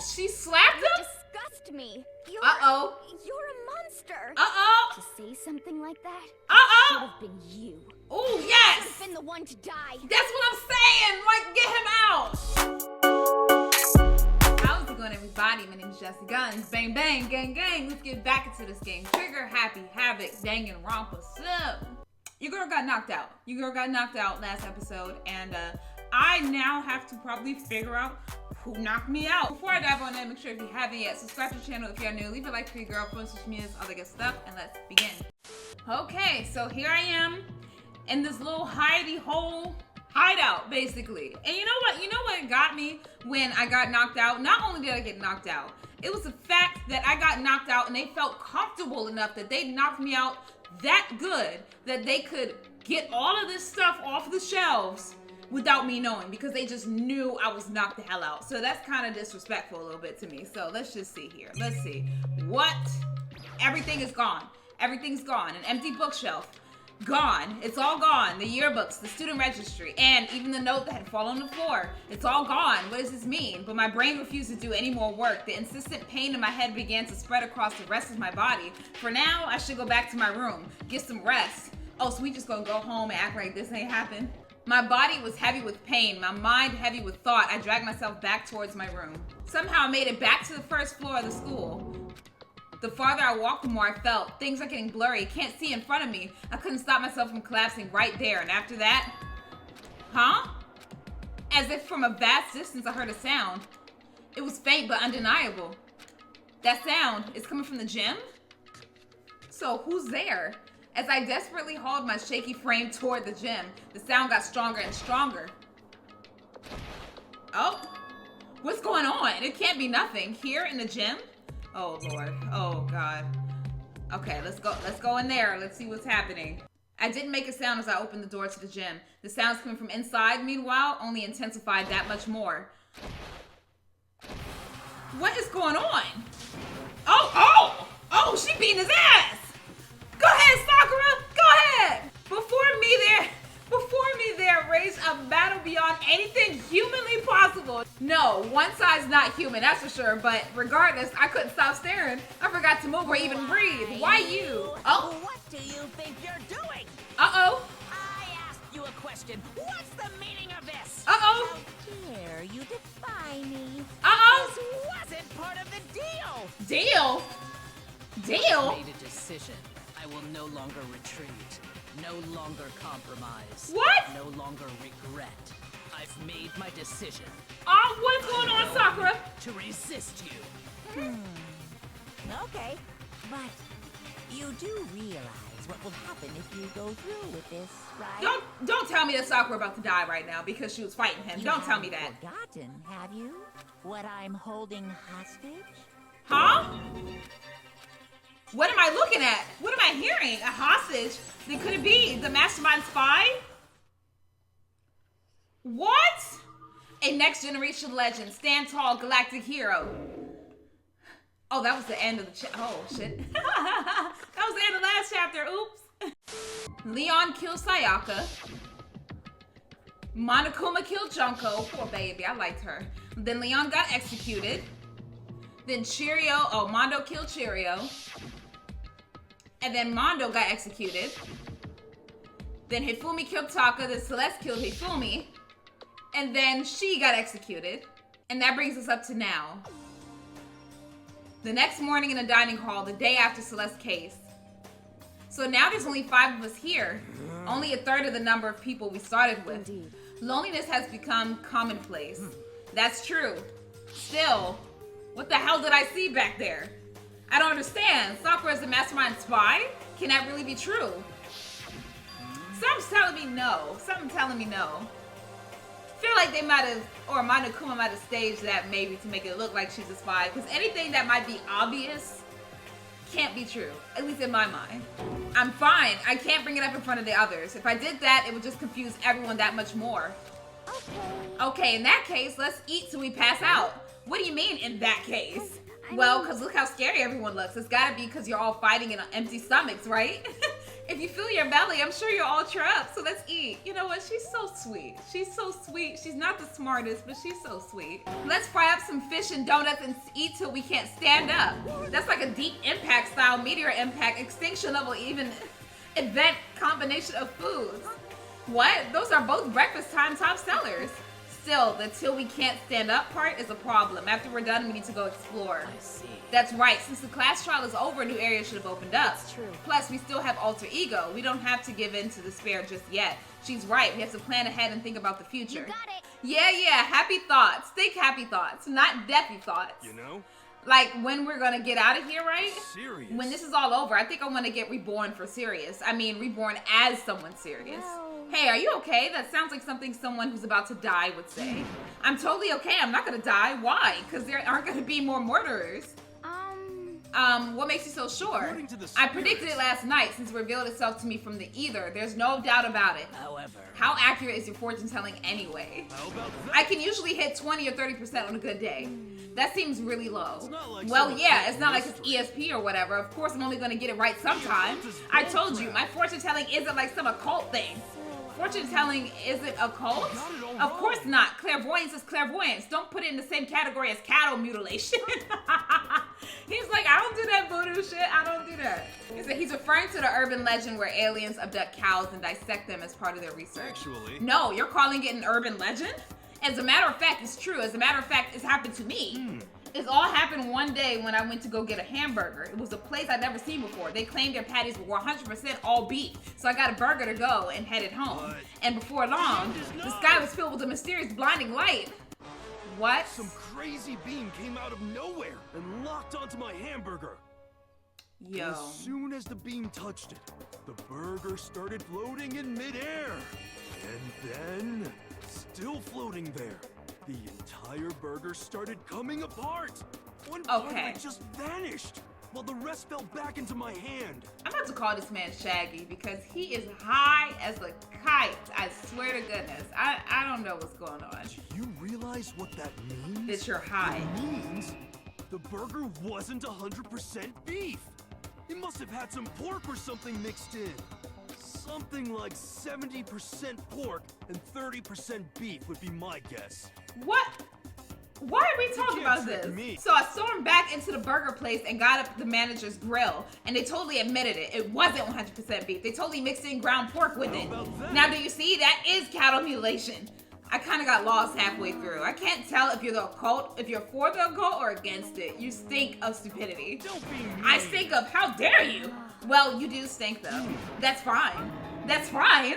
she slapped him? You disgust me. You're a monster. To say something like that should have been you. Oh, yes. Should have been the one to die. That's what I'm saying. Like, get him out. How's it going, everybody? My name is JazzyGuns. Bang, bang, gang, gang. Let's get back into this game. Trigger, Happy Havoc, Danganronpa. Your girl got knocked out. Your girl got knocked out last episode, and I now have to probably figure out who knocked me out. Before I dive on that, make sure if you haven't yet, subscribe to the channel if you're new. Leave a like for your girl, post social medias, all that good stuff, and let's begin. Okay, so here I am in this little hidey hole hideout, basically. And you know what? You know what got me when I got knocked out? Not only did I get knocked out, it was the fact that I got knocked out and they felt comfortable enough that they knocked me out that good that they could get all of this stuff off the shelves without me knowing, because they just knew I was knocked the hell out. So that's kind of disrespectful a little bit to me. So let's just see here. Let's see. What? Everything is gone. Everything's gone. An empty bookshelf. Gone. It's all gone. The yearbooks, the student registry, and even the note that had fallen on the floor. It's all gone. What does this mean? But my brain refused to do any more work. The insistent pain in my head began to spread across the rest of my body. For now, I should go back to my room, get some rest. Oh, so we just gonna go home and act like this ain't happened? My body was heavy with pain, my mind heavy with thought. I dragged myself back towards my room. Somehow I made it back to the first floor of the school. The farther I walked, the more I felt. Things are getting blurry. I can't see in front of me. I couldn't stop myself from collapsing right there. And after that, as if from a vast distance, I heard a sound. It was faint but undeniable. That sound is coming from the gym? So who's there? As I desperately hauled my shaky frame toward the gym, the sound got stronger and stronger. Oh, what's going on? It can't be nothing. Here in the gym? Oh, Lord. Oh, God. Okay, let's go in there. Let's see what's happening. I didn't make a sound as I opened the door to the gym. The sounds coming from inside, meanwhile, only intensified that much more. What is going on? Oh, she beating his ass. Go ahead, Sakura. Go ahead. Before me there raged a battle beyond anything humanly possible. No, one side's not human, that's for sure. But regardless, I couldn't stop staring. I forgot to move or even breathe. Why you? Oh. What do you think you're doing? Uh-oh. I asked you a question. What's the meaning of this? Uh-oh. How dare you defy me? Uh-oh. This wasn't part of the deal. Deal? Deal? I've made a decision. I will no longer retreat, no longer compromise. What? No longer regret. I've made my decision. Oh, what's going on, Sakura? To resist you. Okay, but you do realize what will happen if you go through with this, right? Don't tell me that Sakura about to die right now because she was fighting him. Don't tell me that. Forgotten, have you? What I'm holding hostage? Huh? What am I looking at? What am I hearing? A hostage? Then could it be the mastermind spy? What? A next generation legend, stand tall, galactic hero. Oh, that was the end of the oh shit. That was the end of the last chapter. Oops. Leon killed Sayaka. Monokuma killed Junko. Poor baby, I liked her. Then Leon got executed. Then Mondo killed Cheerio. And then Mondo got executed. Then Hifumi killed Taka. Then Celeste killed Hifumi. And then she got executed. And that brings us up to now. The next morning in the dining hall, the day after Celeste's case. So now there's only 5 of us here. Only a third of the number of people we started with. Indeed. Loneliness has become commonplace. That's true. Still, what the hell did I see back there? I don't understand. Sakura is the mastermind spy? Can that really be true? Something's telling me no. Something's telling me no. I feel like they might have, or Monokuma might have staged that maybe to make it look like she's a spy. Because anything that might be obvious can't be true. At least in my mind. I'm fine. I can't bring it up in front of the others. If I did that, it would just confuse everyone that much more. Okay, in that case, let's eat till we pass out. What do you mean, in that case? Well, because look how scary everyone looks. It's gotta be because you're all fighting in empty stomachs, right? If you fill your belly, I'm sure you'll all cheer up. So let's eat. You know what? She's so sweet. She's so sweet. She's not the smartest, but she's so sweet. Let's fry up some fish and donuts and eat till we can't stand up. That's like a deep impact style, meteor impact, extinction level, even event combination of foods. What? Those are both breakfast time top sellers. Still, the till we can't stand up part is a problem. After we're done, we need to go explore. I see. That's right. Since the class trial is over, new areas should have opened up. That's true. Plus, we still have alter ego. We don't have to give in to despair just yet. She's right. We have to plan ahead and think about the future. You got it. Yeah. Happy thoughts. Think happy thoughts, not deathy thoughts. You know? Like when we're gonna get out of here, right? Serious. When this is all over, I think I want to get reborn for serious. I mean, reborn as someone serious. Well. Hey, are you okay? That sounds like something someone who's about to die would say. I'm totally okay. I'm not gonna die. Why? Because there aren't gonna be more murderers. What makes you so sure? According to the I predicted it last night since it revealed itself to me from the ether. There's no doubt about it. However, How accurate is your fortune telling anyway? How about that? I can usually hit 20 or 30% on a good day. That seems really low. It's not like Well, some yeah, it's not like it's mystery. ESP or whatever. Of course, I'm only going to get it right sometime. I told you, my fortune telling isn't like some occult thing. Fortune telling isn't a cult? Got it all Of course wrong. not. Clairvoyance is clairvoyance. Don't put it in the same category as cattle mutilation. He's like, I don't do that voodoo shit. I don't do that. He's referring to the urban legend where aliens abduct cows and dissect them as part of their research. Actually. No, you're calling it an urban legend? As a matter of fact, it's true. As a matter of fact, it's happened to me. It's all happened one day when I went to go get a hamburger. It was a place I'd never seen before. They claimed their patties were 100% all beef. So I got a burger to go and headed home. What? And before long, the sky was filled with a mysterious blinding light. What? Some crazy beam came out of nowhere and locked onto my hamburger. Yo. As soon as the beam touched it, the burger started floating in midair. And then, still floating there, the entire burger started coming apart. One part of Okay. it just vanished, while the rest fell back into my hand. I'm about to call this man Shaggy because he is high as a kite. I swear to goodness. I don't know what's going on. Do you realize what that means? That you're high. It means the burger wasn't 100% beef. It must have had some pork or something mixed in. Something like 70% pork and 30% beef would be my guess. What? Why are we talking can't about trick this? me. So I stormed back into the burger place and got up the manager's grill, and they totally admitted it. It wasn't 100% beef. They totally mixed in ground pork with it. about that? Now, do you see? That is cattle mutilation. I kind of got lost halfway through. I can't tell if you're the occult, if you're for the occult or against it. You stink of stupidity. Don't be mean. I stink of, how dare you? Well, you do stink though. That's fine. That's fine.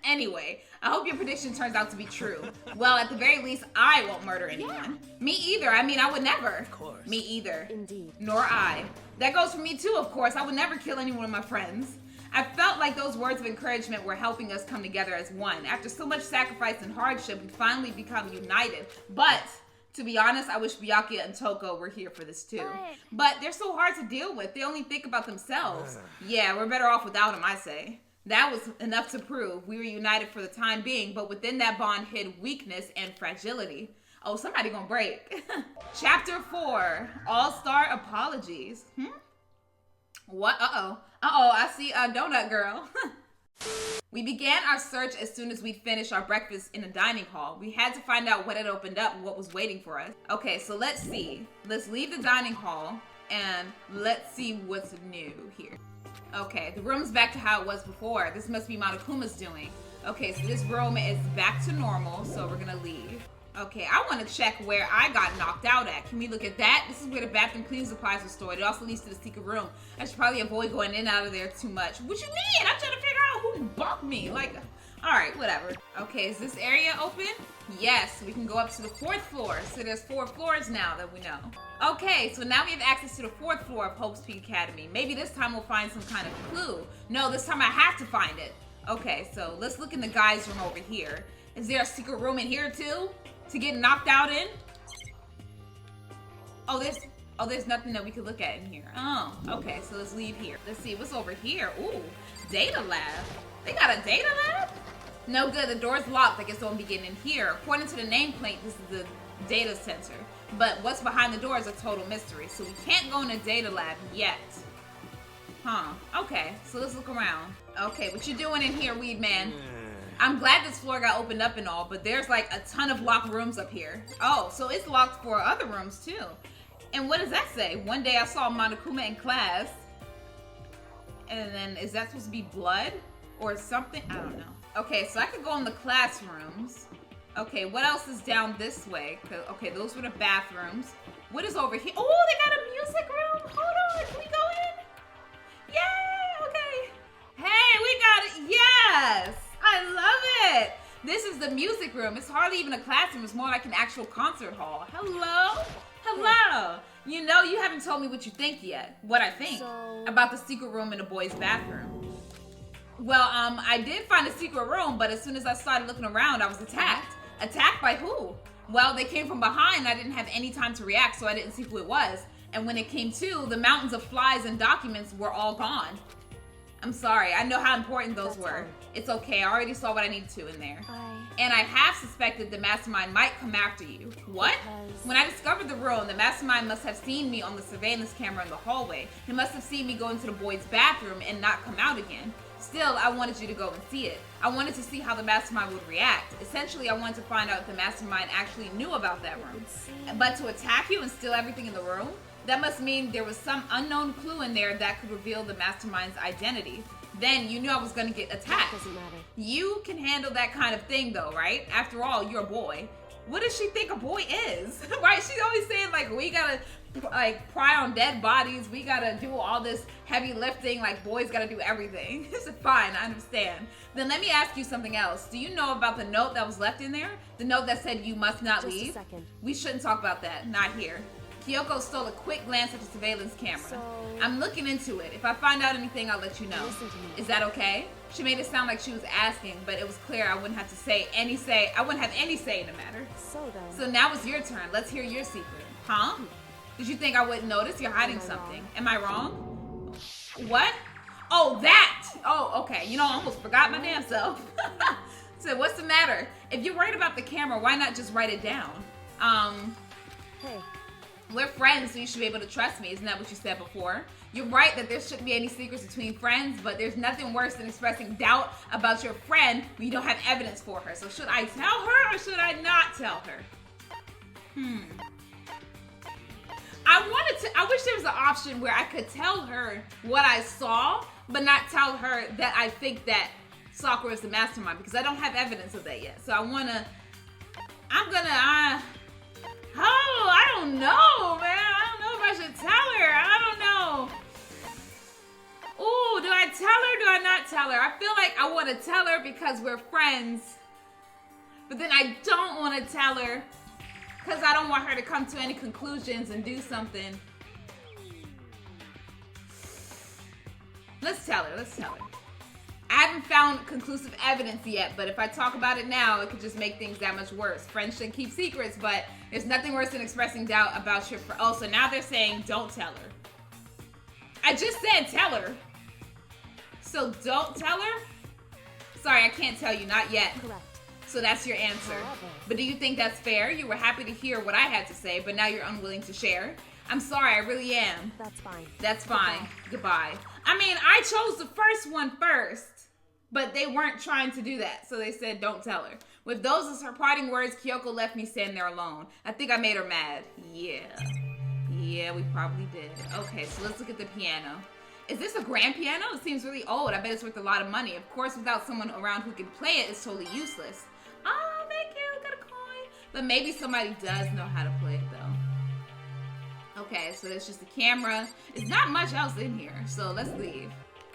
Anyway, I hope your prediction turns out to be true. Well, at the very least, I won't murder anyone. Me either. I mean, I would never. Of course. Me either. Indeed. Nor I. That goes for me too, of course. I would never kill any one of my friends. I felt like those words of encouragement were helping us come together as one. After so much sacrifice and hardship, we finally become united. But, to be honest, I wish Byakuya and Toko were here for this too. But they're so hard to deal with. They only think about themselves. Yeah, we're better off without them, I say. That was enough to prove we were united for the time being, but within that bond hid weakness and fragility. Oh, somebody gonna break. Chapter 4, All-Star Apologies. What? Uh-oh, I see a donut girl. We began our search as soon as we finished our breakfast in the dining hall. We had to find out what had opened up and what was waiting for us. Okay, so let's see. Let's leave the dining hall and let's see what's new here. Okay, the room's back to how it was before. This must be Monokuma's doing. Okay, so this room is back to normal, so we're gonna leave. Okay, I want to check where I got knocked out at. Can we look at that? This is where the bathroom cleaning supplies were stored. It also leads to the secret room. I should probably avoid going in and out of there too much. What you mean? I'm trying to figure out who bumped me. Like, all right, whatever. Okay, is this area open? Yes, we can go up to the 4th floor. So there's 4 floors now that we know. Okay, so now we have access to the 4th floor of Hope's Peak Academy. Maybe this time we'll find some kind of clue. No, this time I have to find it. Okay, so let's look in the guy's room over here. Is there a secret room in here too? To get knocked out in? Oh, there's nothing that we could look at in here. Oh, okay, so let's leave here. Let's see, what's over here? Ooh, data lab. They got a data lab? No good, the door's locked. I guess I won't be getting in here. According to the nameplate, this is the data center. But what's behind the door is a total mystery, so we can't go in a data lab yet. Huh. Okay, so let's look around. Okay, what you doing in here, weed man? I'm glad this floor got opened up and all, but there's like a ton of locked rooms up here. Oh, so it's locked for other rooms too. And what does that say? One day I saw Monokuma in class. And then, is that supposed to be blood? Or something? I don't know. Okay, so I could go in the classrooms. Okay, what else is down this way? Okay, those were the bathrooms. What is over here? Oh, they got a music room. Hold on, can we go in? Yay, okay. Hey, we got it. Yes, I love it. This is the music room. It's hardly even a classroom. It's more like an actual concert hall. Hello? Hello. You know, you haven't told me what you think yet. What I think about the secret room in the boys' bathroom. Well, I did find a secret room, but as soon as I started looking around, I was attacked. Attacked by who? Well, they came from behind. I didn't have any time to react, so I didn't see who it was. And when it came to, the mountains of flies and documents were all gone. I'm sorry. I know how important those were. It's okay. I already saw what I needed to in there. And I have suspected the mastermind might come after you. What? When I discovered the room, the mastermind must have seen me on the surveillance camera in the hallway. He must have seen me go into the boys' bathroom and not come out again. Still, I wanted you to go and see it. I wanted to see how the mastermind would react. Essentially, I wanted to find out if the mastermind actually knew about that room. But to attack you and steal everything in the room? That must mean there was some unknown clue in there that could reveal the mastermind's identity. Then you knew I was going to get attacked. That doesn't matter. You can handle that kind of thing though, right? After all, you're a boy. What does she think a boy is? Right? She's always saying like, we gotta like pry on dead bodies. We gotta do all this heavy lifting. Like boys gotta do everything. It's fine, I understand. Then let me ask you something else. Do you know about the note that was left in there? The note that said you must not leave? Just a second. We shouldn't talk about that. Not here. Kyoko stole a quick glance at the surveillance camera. So, I'm looking into it. If I find out anything, I'll let you know. Listen to me. Is that okay? She made it sound like she was asking, but it was clear I wouldn't have any say in the matter. So then. So now it's your turn. Let's hear your secret. Huh? Did you think I wouldn't notice? You're hiding something. Am I wrong? What? Oh, that! Oh, okay. You know, I almost forgot my damn self. So what's the matter? If you're worried about the camera, why not just write it down? Hey. We're friends, so you should be able to trust me. Isn't that what you said before? You're right that there shouldn't be any secrets between friends, but there's nothing worse than expressing doubt about your friend when you don't have evidence for her. So should I tell her or should I not tell her? I wish there was an option where I could tell her what I saw, but not tell her that I think that Sakura is the mastermind, because I don't have evidence of that yet. So I don't know, man. I don't know if I should tell her. I don't know. Ooh, do I tell her? Do I not tell her? I feel like I want to tell her because we're friends. But then I don't want to tell her because I don't want her to come to any conclusions and do something. Let's tell her. Let's tell her. I haven't found conclusive evidence yet, but if I talk about it now, it could just make things that much worse. Friends shouldn't keep secrets, but there's nothing worse than expressing doubt about your friend. Oh, so now they're saying don't tell her. I just said tell her. So don't tell her? Sorry, I can't tell you, not yet. Correct. So that's your answer. But do you think that's fair? You were happy to hear what I had to say, but now you're unwilling to share. I'm sorry, I really am. That's fine. That's fine. Goodbye. I mean, I chose the first one first, but they weren't trying to do that. So they said, don't tell her. With those as her parting words, Kyoko left me standing there alone. I think I made her mad. Yeah, we probably did. Okay, so let's look at the piano. Is this a grand piano? It seems really old. I bet it's worth a lot of money. Of course, without someone around who can play it, it's totally useless. Oh, thank you. Got a coin. But maybe somebody does know how to play it, though. Okay, so there's just the camera. There's not much else in here, so let's leave.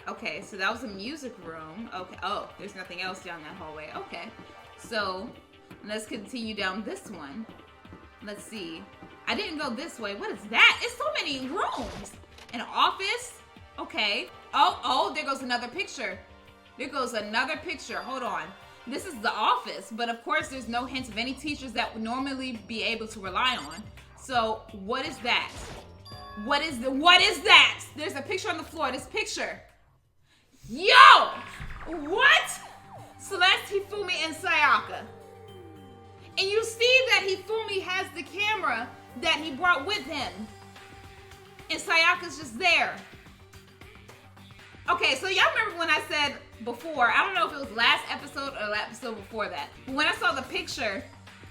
Okay, so that was a music room. Okay, oh, there's nothing else down that hallway. Okay, so let's continue down this one. Let's see. I didn't go this way. What is that? It's so many rooms. An office. Okay. Oh, there goes another picture. There goes another picture. Hold on. This is the office, but of course there's no hint of any teachers that would normally be able to rely on. So what is that? What is that? There's a picture on the floor. This picture. Yo! What? Celeste, Hifumi, and Sayaka. And you see that Hifumi has the camera that he brought with him. And Sayaka's just there. Okay, so y'all remember when I said before, I don't know if it was last episode or the episode before that, but when I saw the picture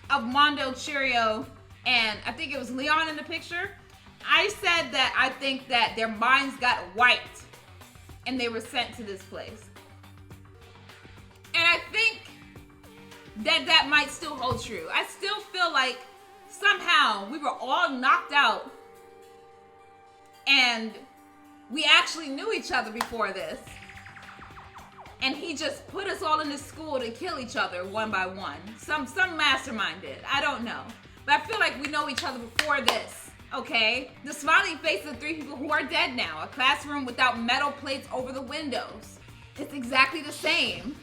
of Mondo, Cheerio, and I think it was Leon in the picture, I said that I think that their minds got wiped and they were sent to this place. And I think that that might still hold true. I still feel like somehow we were all knocked out and we actually knew each other before this. And he just put us all in this school to kill each other one by one. Some mastermind did. I don't know. But I feel like we know each other before this, okay? The smiling faces of 3 people who are dead now. A classroom without metal plates over the windows. It's exactly the same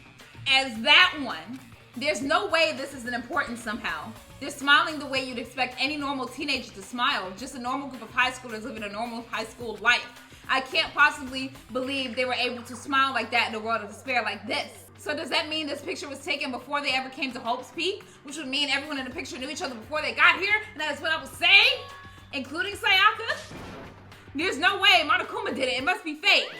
as that one. There's no way this isn't important somehow. They're smiling the way you'd expect any normal teenager to smile. Just a normal group of high schoolers living a normal high school life. I can't possibly believe they were able to smile like that in a world of despair like this. So does that mean this picture was taken before they ever came to Hope's Peak? Which would mean everyone in the picture knew each other before they got here? And that is what I was saying? Including Sayaka? There's no way Monokuma did it. It must be fake.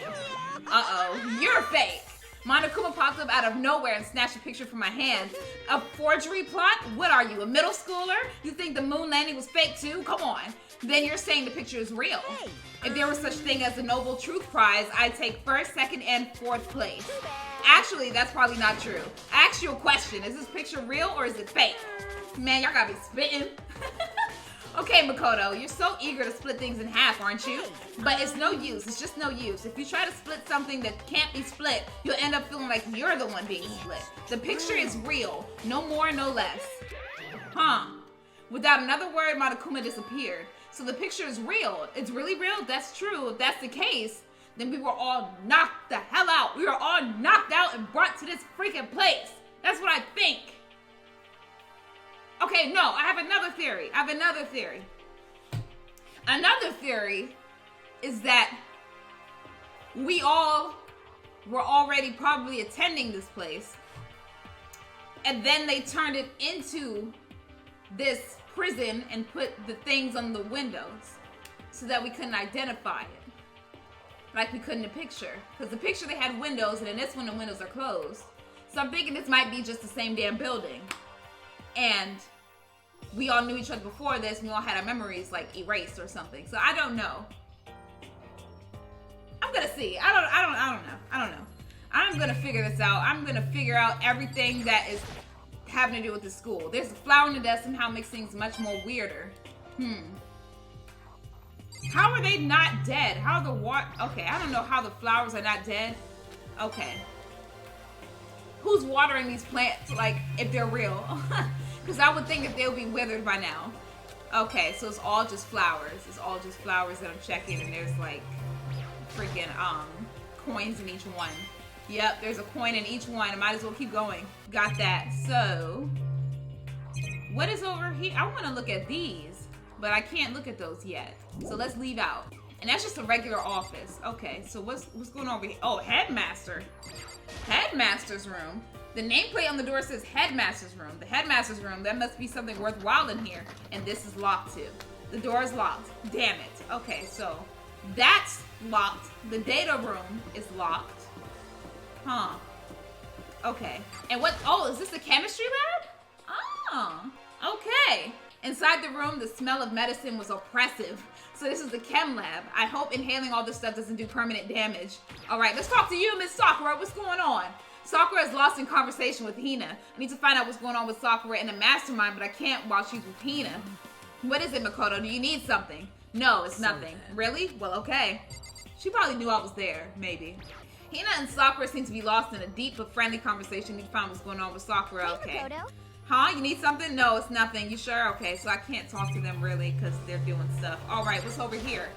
Uh-oh. You're fake. Monokuma popped up out of nowhere and snatched a picture from my hand. A forgery plot? What are you, a middle schooler? You think the moon landing was fake too? Come on. Then you're saying the picture is real. If there was such thing as the Noble Truth Prize, I'd take 1st, 2nd, and 4th place. Actually, that's probably not true. I asked you a question. Is this picture real or is it fake? Man, y'all gotta be spitting. Okay, Makoto, you're so eager to split things in half, aren't you? But it's no use. It's just no use. If you try to split something that can't be split, you'll end up feeling like you're the one being split. The picture is real. No more, no less. Huh. Without another word, Monokuma disappeared. So the picture is real. It's really real? That's true. If that's the case, then we were all knocked the hell out. We were all knocked out and brought to this freaking place. That's what I think. Okay, no, I have another theory. Another theory is that we all were already probably attending this place. And then they turned it into this prison and put the things on the windows so that we couldn't identify it. Like we couldn't in the picture. Because the picture they had windows and in this one the windows are closed. So I'm thinking this might be just the same damn building. And we all knew each other before this and we all had our memories like erased or something. So I don't know. I'm gonna see. I don't know. I'm gonna figure this out. I'm gonna figure out everything that is having to do with the school. There's a flower in the desk somehow makes things much more weirder. How are they not dead? How the okay, I don't know how the flowers are not dead. Okay. Who's watering these plants, like, if they're real? Because I would think that they would be withered by now. Okay, so it's all just flowers. It's all just flowers that I'm checking, and there's, like, freaking, coins in each one. Yep, there's a coin in each one. I might as well keep going. Got that. So, what is over here? I want to look at these, but I can't look at those yet. So let's leave out. And that's just a regular office. Okay, so what's going on over here? Oh, Headmaster. Headmaster's room. The nameplate on the door says Headmaster's room. The Headmaster's room, that must be something worthwhile in here. And this is locked too. The door is locked. Damn it. Okay, so that's locked. The data room is locked. Huh. Okay. And what, oh, is this the chemistry lab? Oh, okay. Inside the room, the smell of medicine was oppressive. So this is the chem lab. I hope inhaling all this stuff doesn't do permanent damage. All right, let's talk to you, Miss Sakura. What's going on? Sakura is lost in conversation with Hina. I need to find out what's going on with Sakura and the mastermind, but I can't while she's with Hina. What is it, Makoto? Do you need something? No, it's nothing. Really? Well, okay. She probably knew I was there, maybe. Hina and Sakura seem to be lost in a deep but friendly conversation. Need to find what's going on with Sakura. Okay. Makoto. Huh? You need something? No, it's nothing. You sure? Okay, so I can't talk to them really because they're doing stuff. All right, what's over here?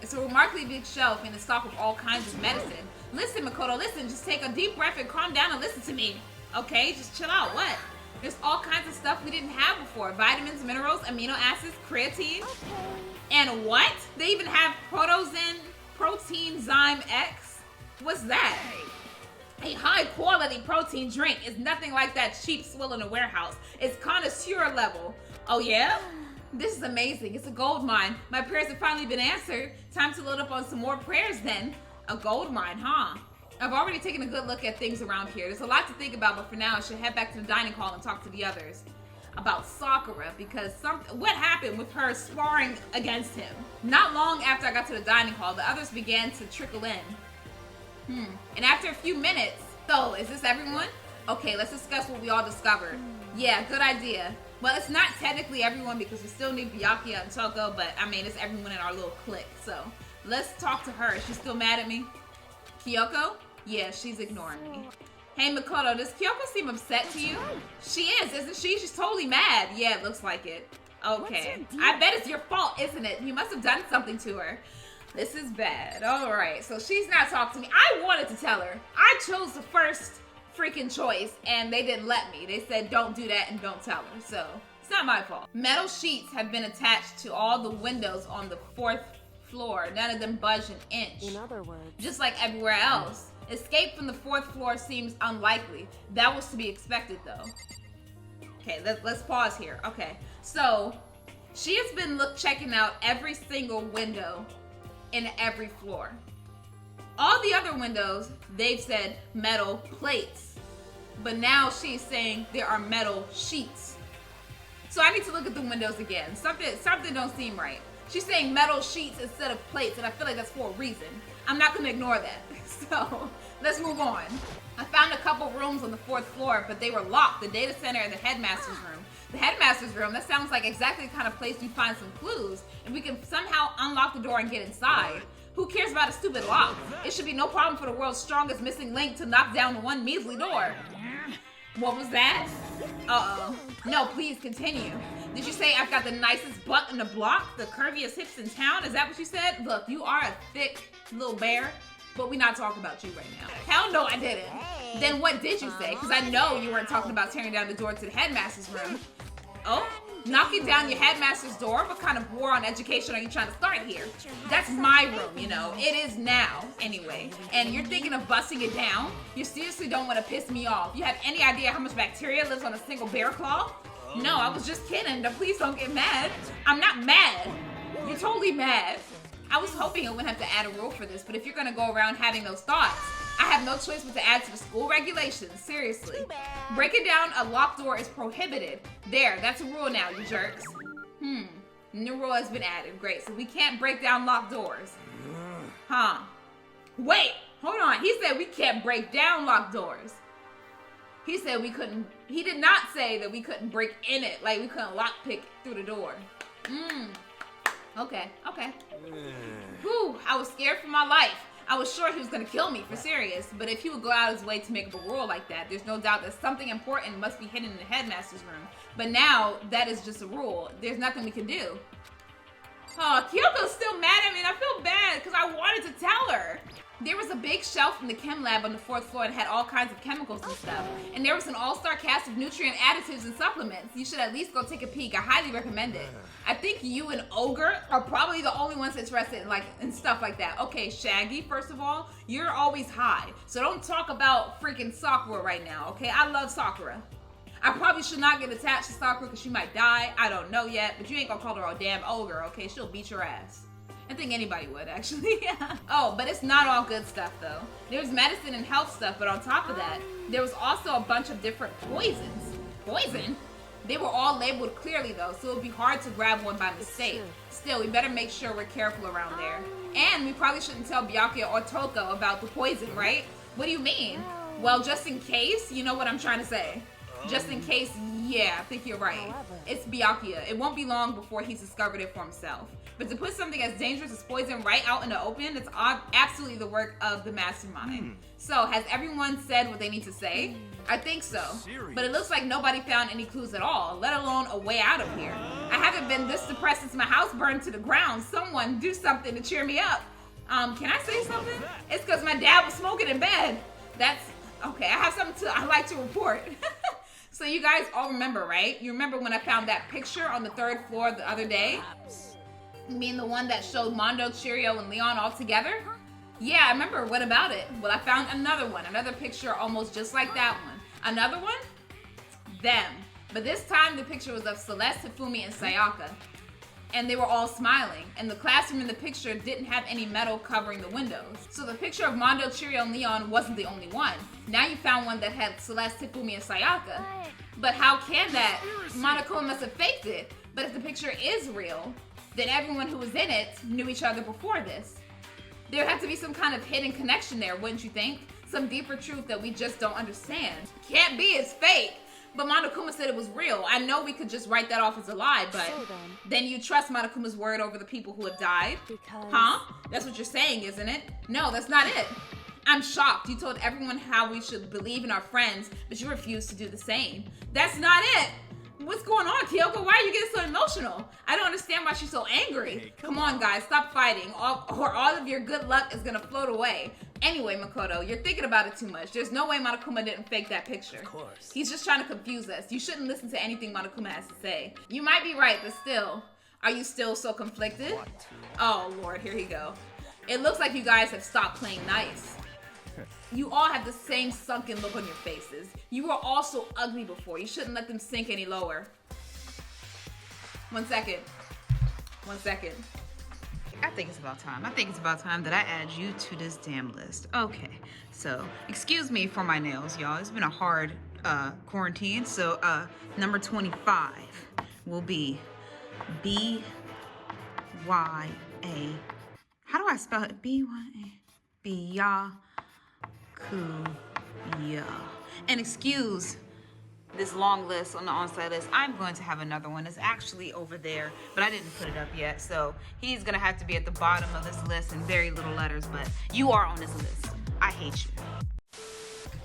It's a remarkably big shelf and it's stocked with all kinds of medicine. Listen, Makoto, listen. Just take a deep breath and calm down and listen to me. Okay? Just chill out. What? There's all kinds of stuff we didn't have before. Vitamins, minerals, amino acids, creatine. Okay. And what? They even have protein Zyme X. What's that? A high-quality protein drink is nothing like that cheap swill in a warehouse. It's connoisseur level. Oh, yeah? This is amazing. It's a gold mine. My prayers have finally been answered. Time to load up on some more prayers, then. A gold mine, huh? I've already taken a good look at things around here. There's a lot to think about, but for now I should head back to the dining hall and talk to the others about Sakura, because what happened with her sparring against him. Not long after I got to the dining hall, the others began to trickle in. And after a few minutes, so is this everyone? Okay, let's discuss what we all discovered. Yeah, good idea. Well, it's not technically everyone because we still need Byakuya and Toko, but I mean, it's everyone in our little clique. So let's talk to her. Is she still mad at me? Kyoko? Yeah, she's ignoring me. Hey, Makoto, does Kyoko seem upset to you? She is, isn't she? She's totally mad. Yeah, it looks like it. Okay. I bet it's your fault, isn't it? You must have done something to her. This is bad. All right, so she's not talking to me. I wanted to tell her. I chose the first freaking choice, and they didn't let me. They said, don't do that and don't tell her. So it's not my fault. Metal sheets have been attached to all the windows on the 4th floor. None of them budge an inch. In other words, just like everywhere else. Escape from the 4th floor seems unlikely. That was to be expected, though. Okay, let's pause here. Okay, so she has been checking out every single window in every floor. All the other windows, they've said metal plates, but now she's saying there are metal sheets. So I need to look at the windows again. Something don't seem right. She's saying metal sheets instead of plates, and I feel like that's for a reason. I'm not gonna ignore that. So let's move on. I found a couple rooms on the 4th floor, but they were locked. The data center and the headmaster's room. The headmaster's room, that sounds like exactly the kind of place you find some clues, and we can somehow unlock the door and get inside. Who cares about a stupid lock? It should be no problem for the world's strongest missing link to knock down one measly door. What was that? Uh-oh. No, please continue. Did you say I've got the nicest butt in the block? The curviest hips in town? Is that what you said? Look, you are a thick little bear, but we're not talking about you right now. Hell no, I didn't. Then what did you say? Because I know you weren't talking about tearing down the door to the headmaster's room. Oh? Knocking down your headmaster's door? What kind of war on education are you trying to start here? That's my room, you know. It is now, anyway. And you're thinking of busting it down? You seriously don't want to piss me off. You have any idea how much bacteria lives on a single bear claw? No, I was just kidding. Please don't get mad. I'm not mad. You're totally mad. I was hoping I wouldn't have to add a rule for this, but if you're going to go around having those thoughts, I have no choice but to add to the school regulations. Seriously. Breaking down a locked door is prohibited. There, that's a rule now, you jerks. New rule has been added. Great, so we can't break down locked doors. Huh. Wait, hold on. He said we can't break down locked doors. He said we couldn't, he did not say that we couldn't break in it, like we couldn't lockpick through the door. Okay. Whew, I was scared for my life. I was sure he was gonna kill me, for serious. But if he would go out his way to make up a rule like that, there's no doubt that something important must be hidden in the headmaster's room. But now, that is just a rule. There's nothing we can do. Oh, Kyoko's still mad at me, and I feel bad because I wanted to tell her. There was a big shelf in the chem lab on the 4th floor that had all kinds of chemicals and stuff. And there was an all-star cast of nutrient additives and supplements. You should at least go take a peek. I highly recommend it. I think you and Ogre are probably the only ones interested in stuff like that. Okay, Shaggy, first of all, you're always high. So don't talk about freaking Sakura right now, okay? I love Sakura. I probably should not get attached to Sakura because she might die. I don't know yet, but you ain't gonna call her a damn ogre, okay? She'll beat your ass. I think anybody would, actually. Oh, but it's not all good stuff, though. There's medicine and health stuff, but on top of that, there was also a bunch of different poisons. Poison? They were all labeled clearly, though, so it would be hard to grab one by mistake. Still, we better make sure we're careful around there. And we probably shouldn't tell Byakuya or Toko about the poison, right? What do you mean? Well, just in case, you know what I'm trying to say. Just in case, yeah, I think you're right. It's Byakuya. It won't be long before he's discovered it for himself. But to put something as dangerous as poison right out in the open, it's absolutely the work of the mastermind. So, has everyone said what they need to say? I think so. But it looks like nobody found any clues at all, let alone a way out of here. I haven't been this depressed since my house burned to the ground. Someone do something to cheer me up. Can I say something? It's because my dad was smoking in bed. That's, okay, I have something I like to report. So you guys all remember, right? You remember when I found that picture on the 3rd floor the other day? You mean the one that showed Mondo, Cheerio, and Leon all together? Yeah, I remember. What about it? Well, I found another one. Another picture almost just like that one. Another one? Them. But this time, the picture was of Celeste, Hifumi, and Sayaka. and they were all smiling. And the classroom in the picture didn't have any metal covering the windows. So the picture of Mondo, Cheerio, and Leon wasn't the only one. Now you found one that had Celeste, Hifumi, and Sayaka. But how can that? Monokuma must have faked it. But if the picture is real, then everyone who was in it knew each other before this. There would have to be some kind of hidden connection there, wouldn't you think? Some deeper truth that we just don't understand. Can't be, it's fake. But Monokuma said it was real. I know we could just write that off as a lie, but then you trust Monokuma's word over the people who have died? Huh? That's what you're saying, isn't it? No, that's not it. I'm shocked. You told everyone how we should believe in our friends, but you refused to do the same. That's not it. What's going on, Kyoko? Why are you getting so emotional? I don't understand why she's so angry. Hey, come on, guys, stop fighting, or all of your good luck is gonna float away. Anyway, Makoto, you're thinking about it too much. There's no way Monokuma didn't fake that picture. Of course. He's just trying to confuse us. You shouldn't listen to anything Monokuma has to say. You might be right, but still. Are you still so conflicted? Oh, Lord, here you go. It looks like you guys have stopped playing nice. You all have the same sunken look on your faces. You were all so ugly before. You shouldn't let them sink any lower. 1 second. 1 second. I think it's about time. I think it's about time that I add you to this damn list. Okay, so excuse me for my nails, y'all. It's been a hard quarantine. So number 25 will be B-Y-A. How do I spell it? B-Y-A. Byakuya. And excuse this long list on the on-site list. I'm going to have another one. It's actually over there, but I didn't put it up yet. So he's gonna have to be at the bottom of this list in very little letters, but you are on this list. I hate you.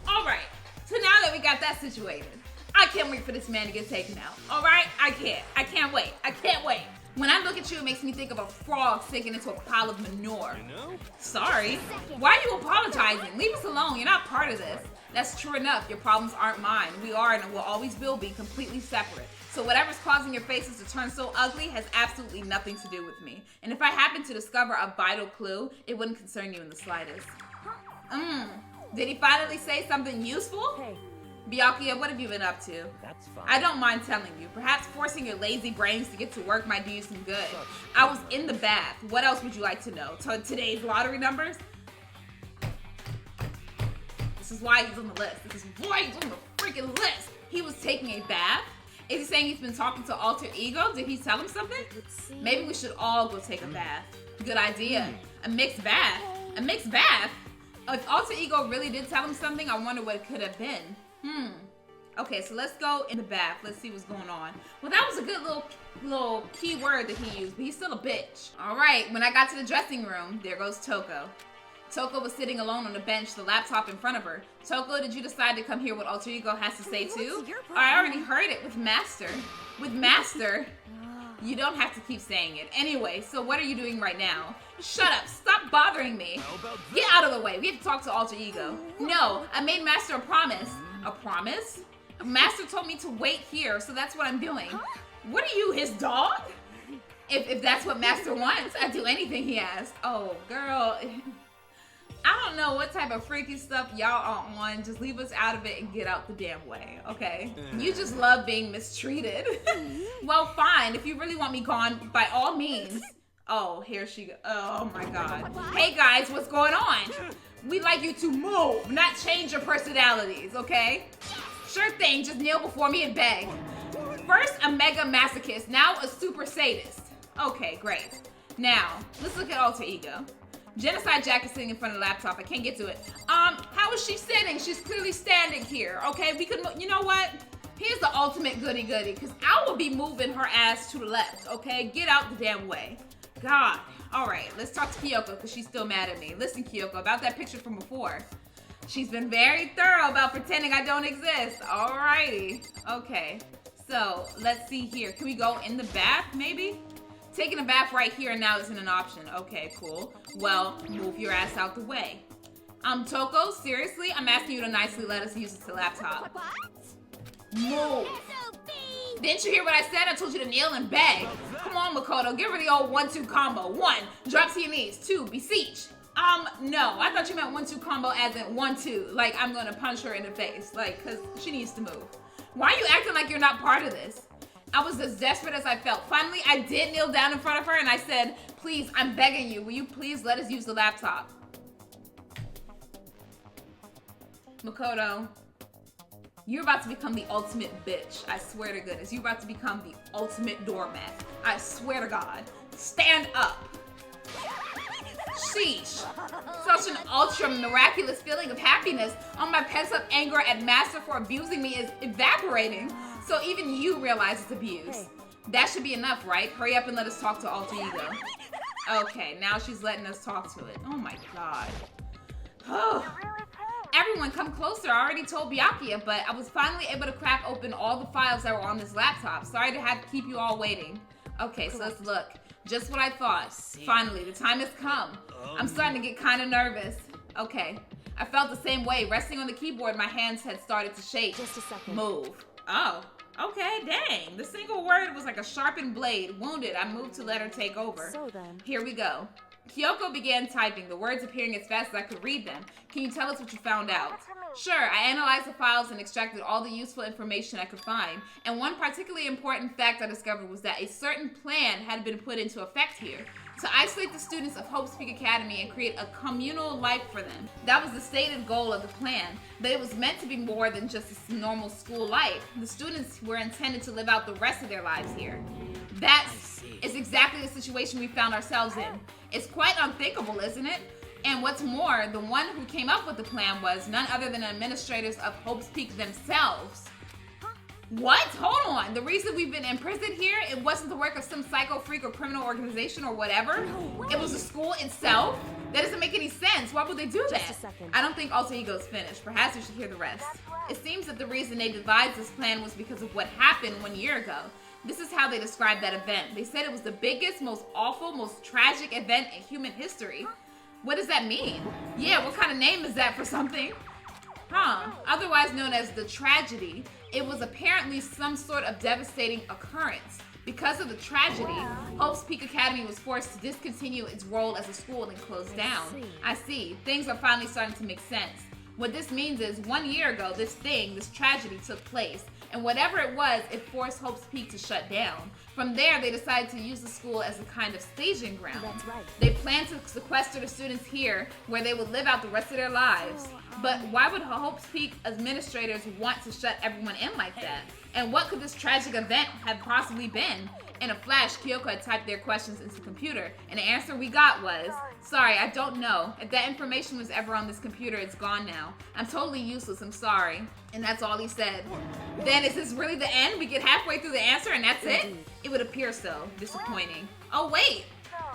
All right, so now that we got that situated, I can't wait for this man to get taken out. All right, I can't wait. I can't wait. When I look at you, it makes me think of a frog sinking into a pile of manure. You know? Sorry. Why are you apologizing? Leave us alone. You're not part of this. That's true enough. Your problems aren't mine. We are and will always will be completely separate. So whatever's causing your faces to turn so ugly has absolutely nothing to do with me. And if I happen to discover a vital clue, it wouldn't concern you in the slightest. Did he finally say something useful? Hey. Byakuya, what have you been up to? That's fine. I don't mind telling you. Perhaps forcing your lazy brains to get to work might do you some good. I was in the bath. What else would you like to know? Today's lottery numbers? This is why he's on the list. This is why he's on the freaking list. He was taking a bath? Is he saying he's been talking to Alter Ego? Did he tell him something? Maybe we should all go take a bath. Good idea. A mixed bath? A mixed bath? If Alter Ego really did tell him something, I wonder what it could have been. Okay, so let's go in the bath. Let's see what's going on. Well, that was a good little key word that he used, but he's still a bitch. All right, when I got to the dressing room, there goes Toko. Toko was sitting alone on the bench, the laptop in front of her. Toko, did you decide to come hear what Alter Ego has to say too? I already heard it with Master. With Master? You don't have to keep saying it. Anyway, so what are you doing right now? Shut up. Stop bothering me. Get out of the way. We have to talk to Alter Ego. No, I made Master a promise. A promise? Master told me to wait here, so that's what I'm doing. What are you, his dog? If that's what Master wants, I'd do anything he asks. Oh, girl. I don't know what type of freaky stuff y'all are on. Just leave us out of it and get out the damn way, okay? You just love being mistreated. Well, fine. If you really want me gone, by all means. Oh, here she goes. Oh, my God. Hey, guys, what's going on? We'd like you to move, not change your personalities, okay? Sure thing, just kneel before me and beg. First, a mega masochist, now a super sadist. Okay, great. Now, let's look at Alter Ego. Genocide Jack is sitting in front of the laptop. I can't get to it. How is she sitting? She's clearly standing here, okay? We could, you know what? Here's the ultimate goody-goody, because I will be moving her ass to the left, okay? Get out the damn way. God. All right, let's talk to Kyoko, because she's still mad at me. Listen, Kyoko, about that picture from before. She's been very thorough about pretending I don't exist. All righty. Okay, so let's see here. Can we go in the bath, maybe? Taking a bath right here and now isn't an option. Okay, cool. Well, move your ass out the way. Toko, seriously? I'm asking you to nicely let us use the laptop. Move. Didn't you hear what I said? I told you to kneel and beg. Come on, Makoto. Give her the old 1-2 combo. 1, drop to your knees. 2, beseech. No. I thought you meant 1-2 combo as in 1-2. Like, I'm gonna punch her in the face. Like, cause she needs to move. Why are you acting like you're not part of this? I was as desperate as I felt. Finally, I did kneel down in front of her and I said, please, I'm begging you, will you please let us use the laptop? Makoto, you're about to become the ultimate bitch. I swear to goodness. You're about to become the ultimate doormat. I swear to God. Stand up. Sheesh. Such an ultra miraculous feeling of happiness. All my pent up anger at Master for abusing me is evaporating. So even you realize it's abuse. Hey. That should be enough, right? Hurry up and let us talk to Alter Ego. Okay, now she's letting us talk to it. Oh my God. Oh. Everyone come closer. I already told Byakuya, but I was finally able to crack open all the files that were on this laptop. Sorry to have to keep you all waiting. Okay, so let's look. Just what I thought. Finally, the time has come. I'm starting to get kind of nervous. Okay, I felt the same way. Resting on the keyboard, my hands had started to shake. Just a second. Move. Oh, okay, dang. The single word was like a sharpened blade. Wounded, I moved to let her take over. So then. Here we go. Kyoko began typing, the words appearing as fast as I could read them. Can you tell us what you found out? Sure, I analyzed the files and extracted all the useful information I could find. And one particularly important fact I discovered was that a certain plan had been put into effect here to isolate the students of Hope's Peak Academy and create a communal life for them. That was the stated goal of the plan, but it was meant to be more than just a normal school life. The students were intended to live out the rest of their lives here. That is exactly the situation we found ourselves in. It's quite unthinkable, isn't it? And what's more, the one who came up with the plan was none other than administrators of Hope's Peak themselves. What? Hold on. The reason we've been imprisoned here, it wasn't the work of some psycho freak or criminal organization or whatever. It was the school itself? That doesn't make any sense. Why would they do that? Just a second. I don't think Alter Ego's finished. Perhaps we should hear the rest. It seems that the reason they devised this plan was because of what happened 1 year ago. This is how they described that event. They said it was the biggest, most awful, most tragic event in human history. What does that mean? Yeah, what kind of name is that for something? Otherwise known as the tragedy, it was apparently some sort of devastating occurrence. Because of the tragedy, Hope's Peak Academy was forced to discontinue its role as a school and close down. I see. Things are finally starting to make sense. What this means is 1 year ago, this tragedy took place. And whatever it was, it forced Hope's Peak to shut down. From there, they decided to use the school as a kind of staging ground. That's right. They planned to sequester the students here, where they would live out the rest of their lives. But why would Hope's Peak administrators want to shut everyone in like that? And what could this tragic event have possibly been? In a flash, Kyoko had typed their questions into the computer, and the answer we got was, sorry, I don't know. If that information was ever on this computer, it's gone now. I'm totally useless, I'm sorry. And that's all he said. Then is this really the end? We get halfway through the answer and that's it? It would appear so. Disappointing. Oh wait,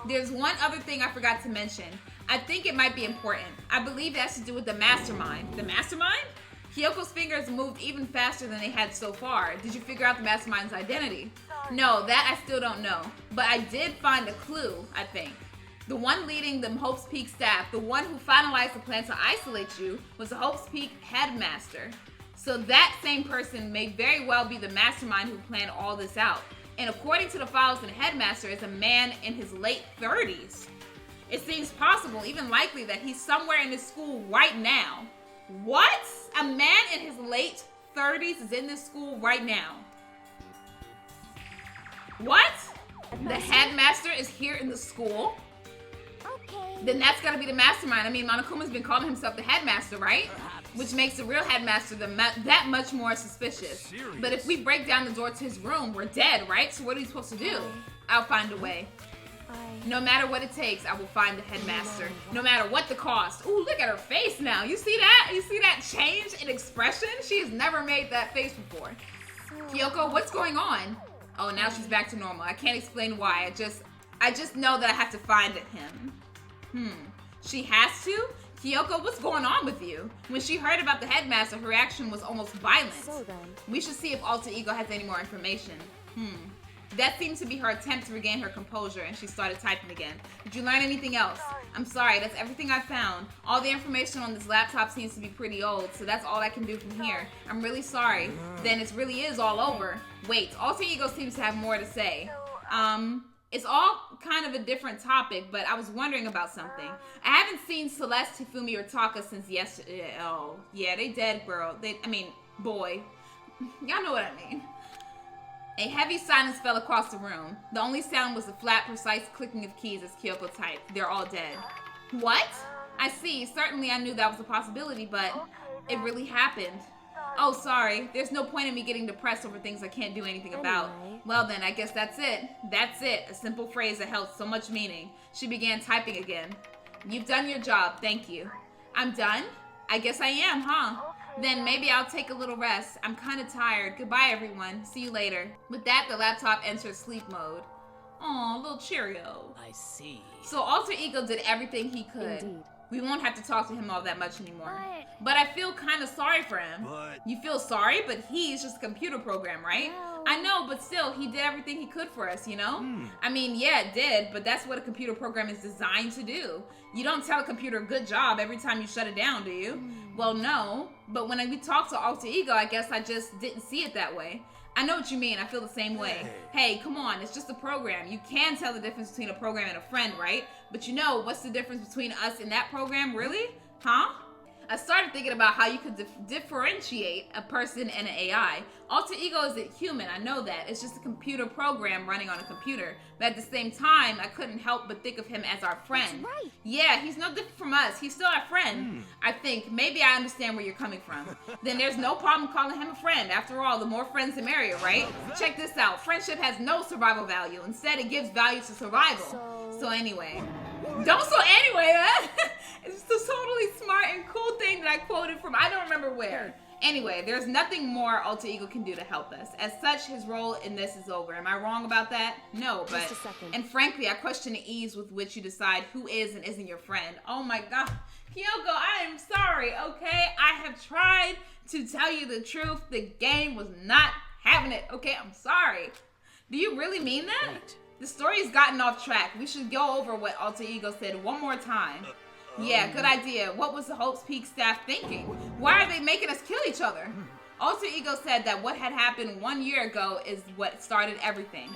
there's one other thing I forgot to mention. I think it might be important. I believe it has to do with the mastermind. The mastermind? Kyoko's fingers moved even faster than they had so far. Did you figure out the mastermind's identity? No, that I still don't know. But I did find a clue, I think. The one leading the Hope's Peak staff, the one who finalized the plan to isolate you, was the Hope's Peak headmaster. So that same person may very well be the mastermind who planned all this out. And according to the files, the headmaster is a man in his late 30s. It seems possible, even likely, that he's somewhere in this school right now. What? A man in his late 30s is in this school right now. What? The headmaster is here in the school? Okay. Then that's gotta be the mastermind. I mean, Monokuma's been calling himself the headmaster, right? Which makes the real headmaster that much more suspicious. Serious? But if we break down the door to his room, we're dead, right? So what are we supposed to do? I'll find a way. No matter what it takes, I will find the headmaster. No matter what the cost. Ooh, look at her face now. You see that? You see that change in expression? She has never made that face before. Kyoko, what's going on? Oh, now she's back to normal. I can't explain why. I just know that I have to find him. She has to? Kyoko, what's going on with you? When she heard about the headmaster, her reaction was almost violent. So then. We should see if Alter Ego has any more information. That seemed to be her attempt to regain her composure, and she started typing again. Did you learn anything else? I'm sorry, that's everything I found. All the information on this laptop seems to be pretty old, so that's all I can do from here. I'm really sorry. Then it really is all over. Wait, Alter Ego seems to have more to say. It's all kind of a different topic, but I was wondering about something. I haven't seen Celeste, Hifumi, or Taka since yesterday. Oh, yeah, they dead, girl. Boy. Y'all know what I mean. A heavy silence fell across the room. The only sound was the flat, precise clicking of keys as Kyoko typed. They're all dead. What? I see. Certainly I knew that was a possibility, but it really happened. Oh, sorry. There's no point in me getting depressed over things I can't do anything about. Well then, I guess that's it. That's it. A simple phrase that held so much meaning. She began typing again. You've done your job. Thank you. I'm done? I guess I am, huh? Then maybe I'll take a little rest. I'm kind of tired. Goodbye, everyone. See you later. With that, the laptop entered sleep mode. Aw, little Cheerio. I see. So Alter Ego did everything he could. Indeed. We won't have to talk to him all that much anymore. But I feel kind of sorry for him. You feel sorry, but he's just a computer program, right? Well. I know, but still, he did everything he could for us, you know? I mean, yeah, it did, but that's what a computer program is designed to do. You don't tell a computer good job every time you shut it down, do you? Well, no. But when we talk to Alter Ego, I guess I just didn't see it that way. I know what you mean. I feel the same way. Hey, come on. It's just a program. You can tell the difference between a program and a friend, right? But you know, what's the difference between us and that program, really? Huh? I started thinking about how you could differentiate a person and an AI. Alter Ego isn't human, I know that. It's just a computer program running on a computer. But at the same time, I couldn't help but think of him as our friend. That's right. Yeah, he's no different from us. He's still our friend. I think. Maybe I understand where you're coming from. Then there's no problem calling him a friend. After all, the more friends the merrier, right? Check this out. Friendship has no survival value. Instead, it gives value to survival. So anyway. It's the totally smart and cool thing that I quoted from, I don't remember where. Anyway, there's nothing more Alter Ego can do to help us. As such, his role in this is over. Am I wrong about that? No, but... Just a second. And frankly, I question the ease with which you decide who is and isn't your friend. Oh my god. Kyoko, I am sorry, okay? I have tried to tell you the truth. The game was not having it, okay? I'm sorry. Do you really mean that? Wait. The story's gotten off track. We should go over what Alter Ego said one more time. Yeah, good idea. What was the Hope's Peak staff thinking? Why are they making us kill each other? Alter Ego said that what had happened 1 year ago is what started everything.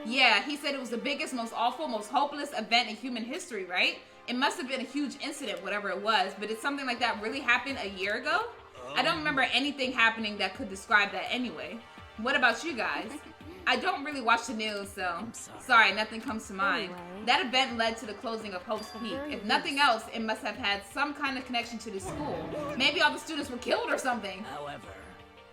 Yeah, he said it was the biggest, most awful, most hopeless event in human history, right? It must have been a huge incident, whatever it was, but did something like that really happen a year ago? I don't remember anything happening that could describe that anyway. What about you guys? I don't really watch the news, so sorry, nothing comes to mind. That event led to the closing of Hope's Peak. If nothing else, it must have had some kind of connection to the school. Maybe all the students were killed or something. However,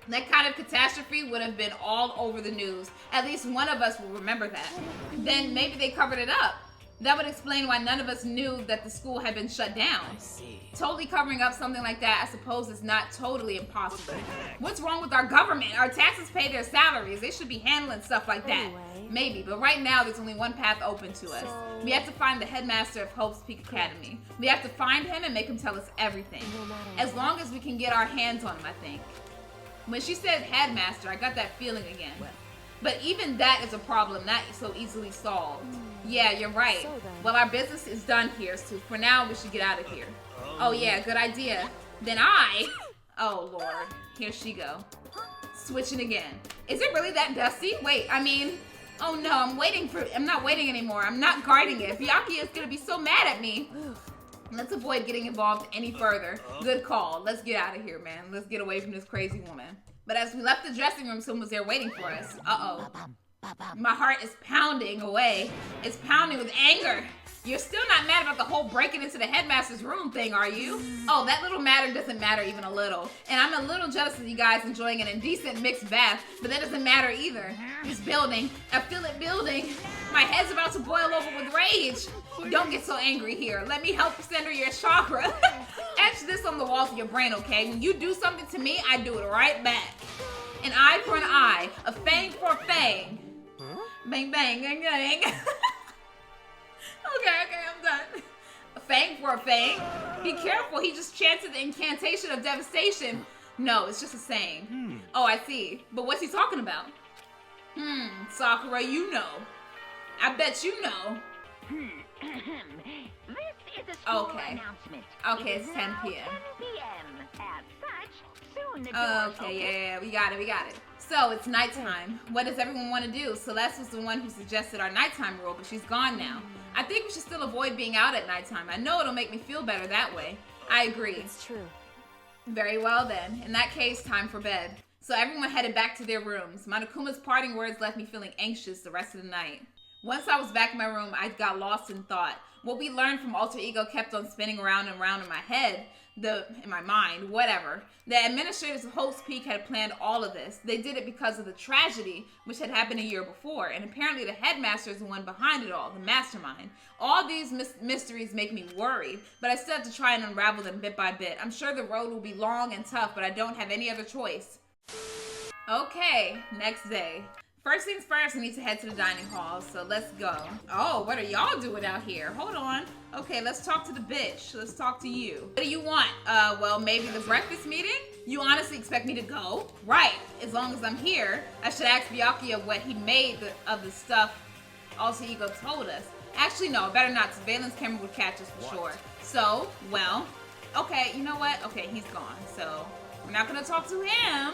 that kind of catastrophe would have been all over the news. At least one of us will remember that. Then maybe they covered it up. That would explain why none of us knew that the school had been shut down. I see. Totally covering up something like that, I suppose, is not totally impossible. What's wrong with our government? Our taxes pay their salaries. They should be handling stuff like that. Maybe, but right now there's only one path open to us. We have to find the headmaster of Hope's Peak Academy. We have to find him and make him tell us everything. As long as we can get our hands on him, I think. When she said headmaster, I got that feeling again. But even that is a problem, not so easily solved. Yeah, you're right. Well, our business is done here, so for now we should get out of here. Oh yeah, good idea. Then oh Lord, here she go. Switching again. Is it really that dusty? Wait, I mean, oh no, I'm not waiting anymore. I'm not guarding it. Byakuya is gonna be so mad at me. Let's avoid getting involved any further. Good call. Let's get out of here, man. Let's get away from this crazy woman. But as we left the dressing room, someone was there waiting for us. Uh-oh. My heart is pounding away. It's pounding with anger. You're still not mad about the whole breaking into the headmaster's room thing, are you? Oh, that little matter doesn't matter even a little. And I'm a little jealous of you guys enjoying an indecent mixed bath, but that doesn't matter either. It's building. I feel it building. My head's about to boil over with rage. Don't get so angry here. Let me help center your chakra. Etch this on the walls of your brain, okay? When you do something to me, I do it right back. An eye for an eye. A fang for a fang. Bang, bang, gang, gang. Okay, I'm done. A fang for a fang? Be careful, he just chanted the incantation of devastation. No, it's just a saying. Oh, I see. But what's he talking about? Sakura, you know. I bet you know. This is a school announcement. Okay, it's 10 p.m. 10 p.m. As such, soon the doors Okay, yeah, we got it. So, it's nighttime. What does everyone want to do? Celeste was the one who suggested our nighttime rule, but she's gone now. I think we should still avoid being out at nighttime. I know it'll make me feel better that way. I agree. It's true. Very well then. In that case, time for bed. So everyone headed back to their rooms. Monokuma's parting words left me feeling anxious the rest of the night. Once I was back in my room, I got lost in thought. What we learned from Alter Ego kept on spinning around and around in my head, in my mind, whatever. The administrators of Hope's Peak had planned all of this. They did it because of the tragedy which had happened a year before, and apparently the headmaster is the one behind it all, the mastermind. All these mysteries make me worried, but I still have to try and unravel them bit by bit. I'm sure the road will be long and tough, but I don't have any other choice. Okay, next day. First things first, I need to head to the dining hall, so let's go. Oh, what are y'all doing out here? Hold on. Okay, let's talk to the bitch. Let's talk to you. What do you want? Well, maybe the breakfast meeting? You honestly expect me to go? Right, as long as I'm here, I should ask Byakuya what he made of the stuff Alter Ego told us. Actually, no, better not. Surveillance camera would catch us for sure. So, well, okay, you know what? Okay, he's gone, so we're not gonna talk to him.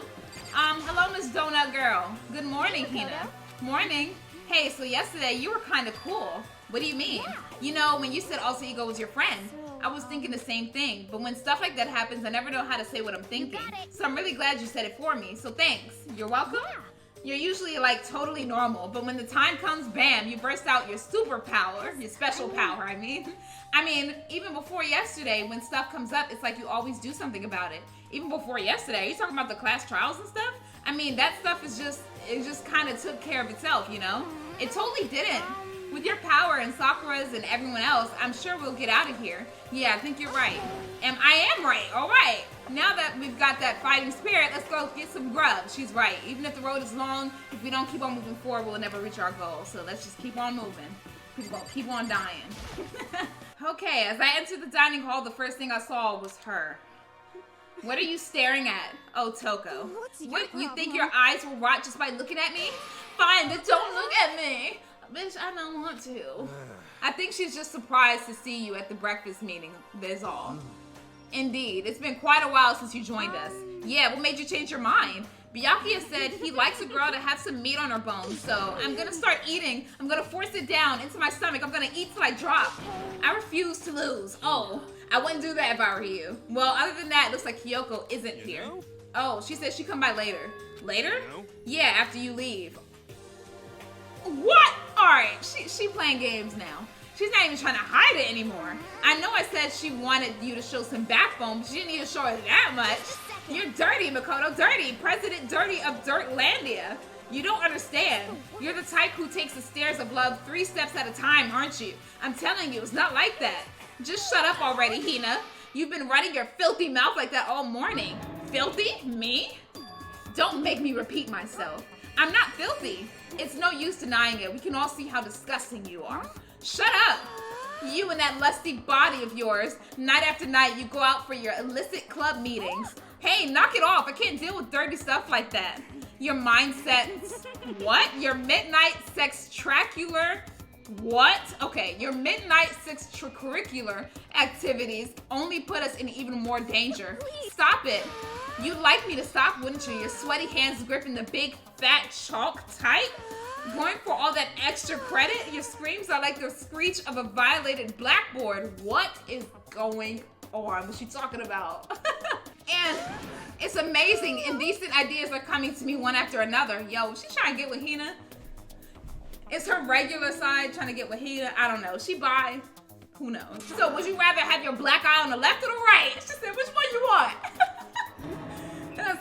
Hello, Miss Donut Girl. Good morning, Hina. Morning. Hey, so yesterday you were kind of cool. What do you mean? Yeah. You know, when you said Alter Ego was your friend, I was thinking the same thing. But when stuff like that happens, I never know how to say what I'm thinking. So I'm really glad you said it for me. So thanks. You're welcome. Yeah. You're usually like totally normal, but when the time comes, bam, you burst out your superpower, your special power, I mean, even before yesterday, when stuff comes up, it's like you always do something about it. Even before yesterday, you talking about the class trials and stuff? I mean, that stuff is it just kind of took care of itself, you know? It totally didn't. With your power and Sakura's and everyone else, I'm sure we'll get out of here. Yeah, I think you're right. And I am right, all right. Now that we've got that fighting spirit, let's go get some grub. She's right. Even if the road is long, if we don't keep on moving forward, we'll never reach our goal. So let's just keep on moving. People gonna keep on dying. Okay, as I entered the dining hall, the first thing I saw was her. What are you staring at? Oh, Toko. What, you think your eyes will rot just by looking at me? Fine, then don't look at me. Bitch, I don't want to. I think she's just surprised to see you at the breakfast meeting, that's all. Indeed, it's been quite a while since you joined us. Yeah, what made you change your mind? Byakuya said he likes a girl to have some meat on her bones, so I'm gonna start eating. I'm gonna force it down into my stomach. I'm gonna eat till I drop. I refuse to lose. Oh, I wouldn't do that if I were you. Well, other than that, it looks like Kyoko isn't here. Oh, she said she'd come by later. Later? Yeah, after you leave. What? Alright, she playing games now. She's not even trying to hide it anymore. I know I said she wanted you to show some backbone, but she didn't need to show her that much. You're dirty, Makoto. Dirty. President Dirty of Dirtlandia. You don't understand. You're the type who takes the stairs of love 3 steps at a time, aren't you? I'm telling you, it's not like that. Just shut up already, Hina. You've been running your filthy mouth like that all morning. Filthy? Me? Don't make me repeat myself. I'm not filthy. It's no use denying it. We can all see how disgusting you are. Shut up! You and that lusty body of yours, night after night, you go out for your illicit club meetings. Hey, knock it off. I can't deal with dirty stuff like that. Your mindset, what? Your midnight sextracular, what? Okay, your midnight sextracurricular activities only put us in even more danger. Stop it. You'd like me to stop, wouldn't you? Your sweaty hands gripping the big fat chalk tight? Going for all that extra credit? Your screams are like the screech of a violated blackboard. What is going on? What's she talking about? And it's amazing. Indecent ideas are coming to me one after another. Yo, she's trying to get with Hina. Is her regular side trying to get with Hina? I don't know. She bi? Who knows? So would you rather have your black eye on the left or the right? She said, which one you want?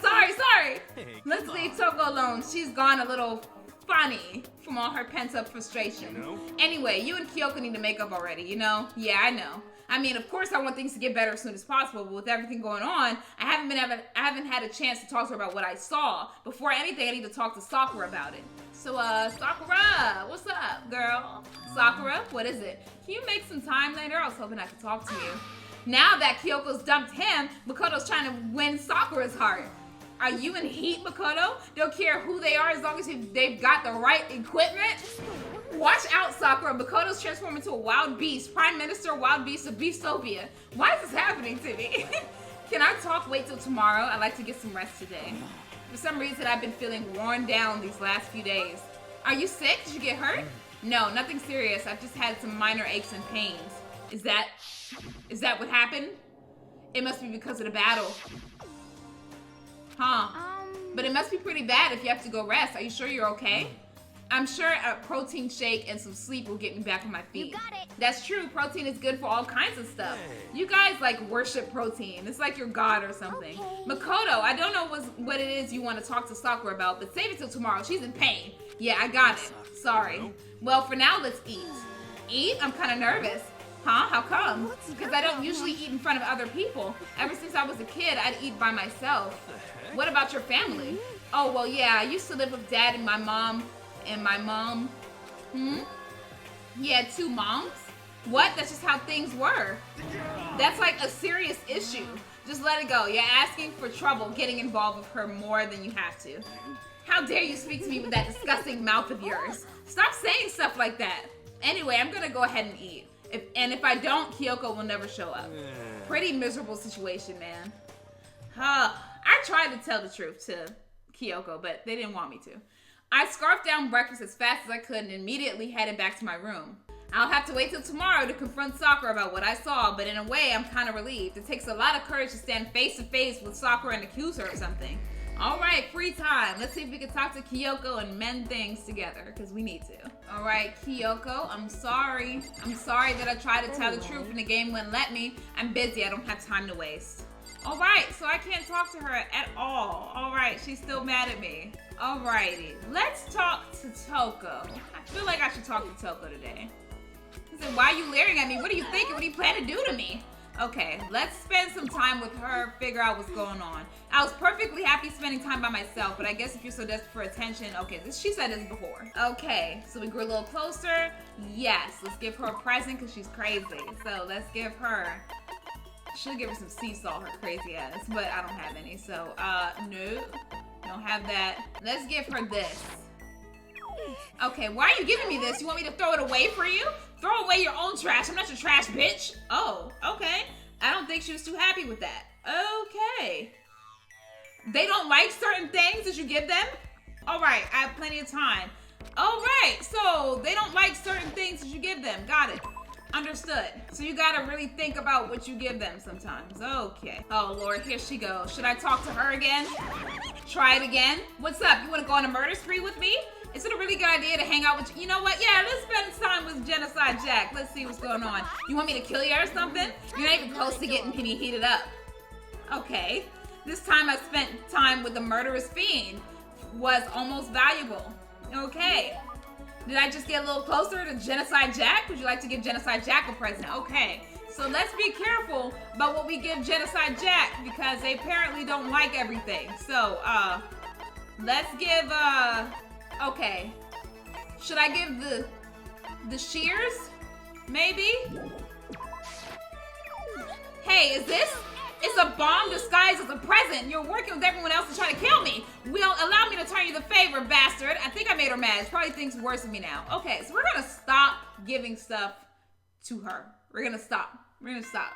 Sorry. Let's leave Toko alone. She's gone a little funny from all her pent-up frustration. Anyway, you and Kyoko need to make up already, you know? Yeah, I know. I mean, of course I want things to get better as soon as possible, but with everything going on, I haven't had a chance to talk to her about what I saw. Before anything, I need to talk to Sakura about it. So, Sakura, what's up, girl? Sakura, what is it? Can you make some time later? I was hoping I could talk to you. Now that Kyoko's dumped him, Makoto's trying to win Sakura's heart. Are you in heat, Makoto? Don't care who they are as long as they've got the right equipment? Watch out, Sakura. Makoto's transformed into a wild beast. Prime Minister Wild Beast of Beastopia. Why is this happening to me? Can I wait till tomorrow? I'd like to get some rest today. For some reason, I've been feeling worn down these last few days. Are you sick? Did you get hurt? No, nothing serious. I've just had some minor aches and pains. Is that what happened? It must be because of the battle. Huh? But it must be pretty bad if you have to go rest. Are you sure you're okay? I'm sure a protein shake and some sleep will get me back on my feet. You got it. That's true. Protein is good for all kinds of stuff. You guys like worship protein. It's like your god or something. Okay. Makoto, I don't know what it is you want to talk to Sakura about, but save it till tomorrow. She's in pain. Yeah, I got it. Sorry. Well, for now, let's eat. Eat? I'm kind of nervous. Huh? How come? Because I don't usually eat in front of other people. Ever since I was a kid, I'd eat by myself. What about your family? Oh, well, yeah, I used to live with Dad and my mom. And my mom, You had 2 moms? What? That's just how things were. That's like a serious issue. Just let it go. You're asking for trouble getting involved with her more than you have to. How dare you speak to me with that disgusting mouth of yours? Stop saying stuff like that. Anyway, I'm gonna go ahead and eat. If I don't, Kyoko will never show up. Pretty miserable situation, man. I tried to tell the truth to Kyoko, but they didn't want me to. I scarfed down breakfast as fast as I could and immediately headed back to my room. I'll have to wait till tomorrow to confront Sakura about what I saw, but in a way, I'm kind of relieved. It takes a lot of courage to stand face to face with Sakura and accuse her of something. All right, free time. Let's see if we can talk to Kyoko and mend things together, because we need to. All right, Kyoko, I'm sorry. I'm sorry that I tried to tell the truth and the game wouldn't let me. I'm busy. I don't have time to waste. All right, so I can't talk to her at all. All right, she's still mad at me. Alrighty, let's talk to Toko. I feel like I should talk to Toko today. He said, why are you leering at me? What are you thinking? What do you plan to do to me? Okay, let's spend some time with her, figure out what's going on. I was perfectly happy spending time by myself, but I guess if you're so desperate for attention, okay, she said this before. Okay, so we grew a little closer. Yes, let's give her a present because she's crazy. So let's give her, should give her some sea salt, her crazy ass, but I don't have any, so no. Don't have that. Let's give her this. Okay, why are you giving me this? You want me to throw it away for you? Throw away your own trash. I'm not your trash bitch. Oh, okay. I don't think she was too happy with that. Okay. They don't like certain things that you give them? All right, I have plenty of time. All right, so they don't like certain things that you give them. Got it. Understood. So you gotta really think about what you give them sometimes. Okay. Oh Lord, here she goes. Should I talk to her again? Try it again? What's up? You wanna go on a murder spree with me? Is it a really good idea to hang out with you? You know what? Yeah, let's spend time with Genocide Jack. Let's see what's going on. You want me to kill you or something? You're not even close to getting me heated up. Okay. This time I spent time with the murderous fiend was almost valuable. Okay. Did I just get a little closer to Genocide Jack? Would you like to give Genocide Jack a present? Okay. So let's be careful about what we give Genocide Jack because they apparently don't like everything. So, let's give, okay. Should I give the shears? Maybe? Hey, is this? It's a bomb disguised as a present. You're working with everyone else to try to kill me. Well, allow me to turn you the favor, bastard. I think I made her mad. She probably thinks worse of me now. Okay, so we're gonna stop giving stuff to her. We're gonna stop. We're gonna stop.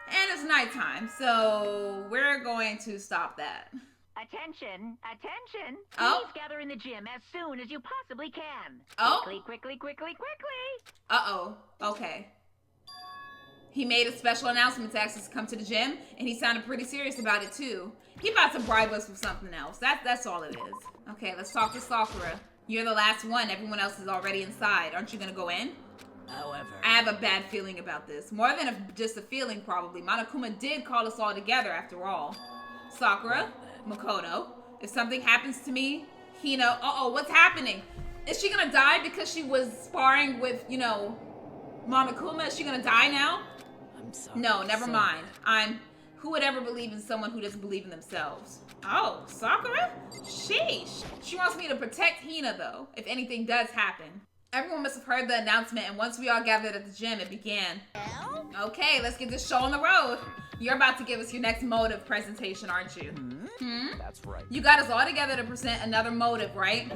And it's nighttime, so we're going to stop that. Attention, attention. Oh. Please gather in the gym as soon as you possibly can. Oh. Quickly. Uh-oh. Okay. He made a special announcement to ask us to come to the gym, and he sounded pretty serious about it too. He about to bribe us with something else. That's all it is. Okay, let's talk to Sakura. You're the last one. Everyone else is already inside. Aren't you gonna go in? However, I have a bad feeling about this. More than just a feeling, probably. Monokuma did call us all together after all. Sakura, Makoto, if something happens to me, Hina, what's happening? Is she gonna die because she was sparring with, Monokuma? Is she gonna die now? I'm sorry. No, never mind. Who would ever believe in someone who doesn't believe in themselves? Oh, Sakura? Sheesh. She wants me to protect Hina, though, if anything does happen. Everyone must have heard the announcement, and once we all gathered at the gym, it began. Okay, let's get this show on the road. You're about to give us your next motive presentation, aren't you? That's right. You got us all together to present another motive, right?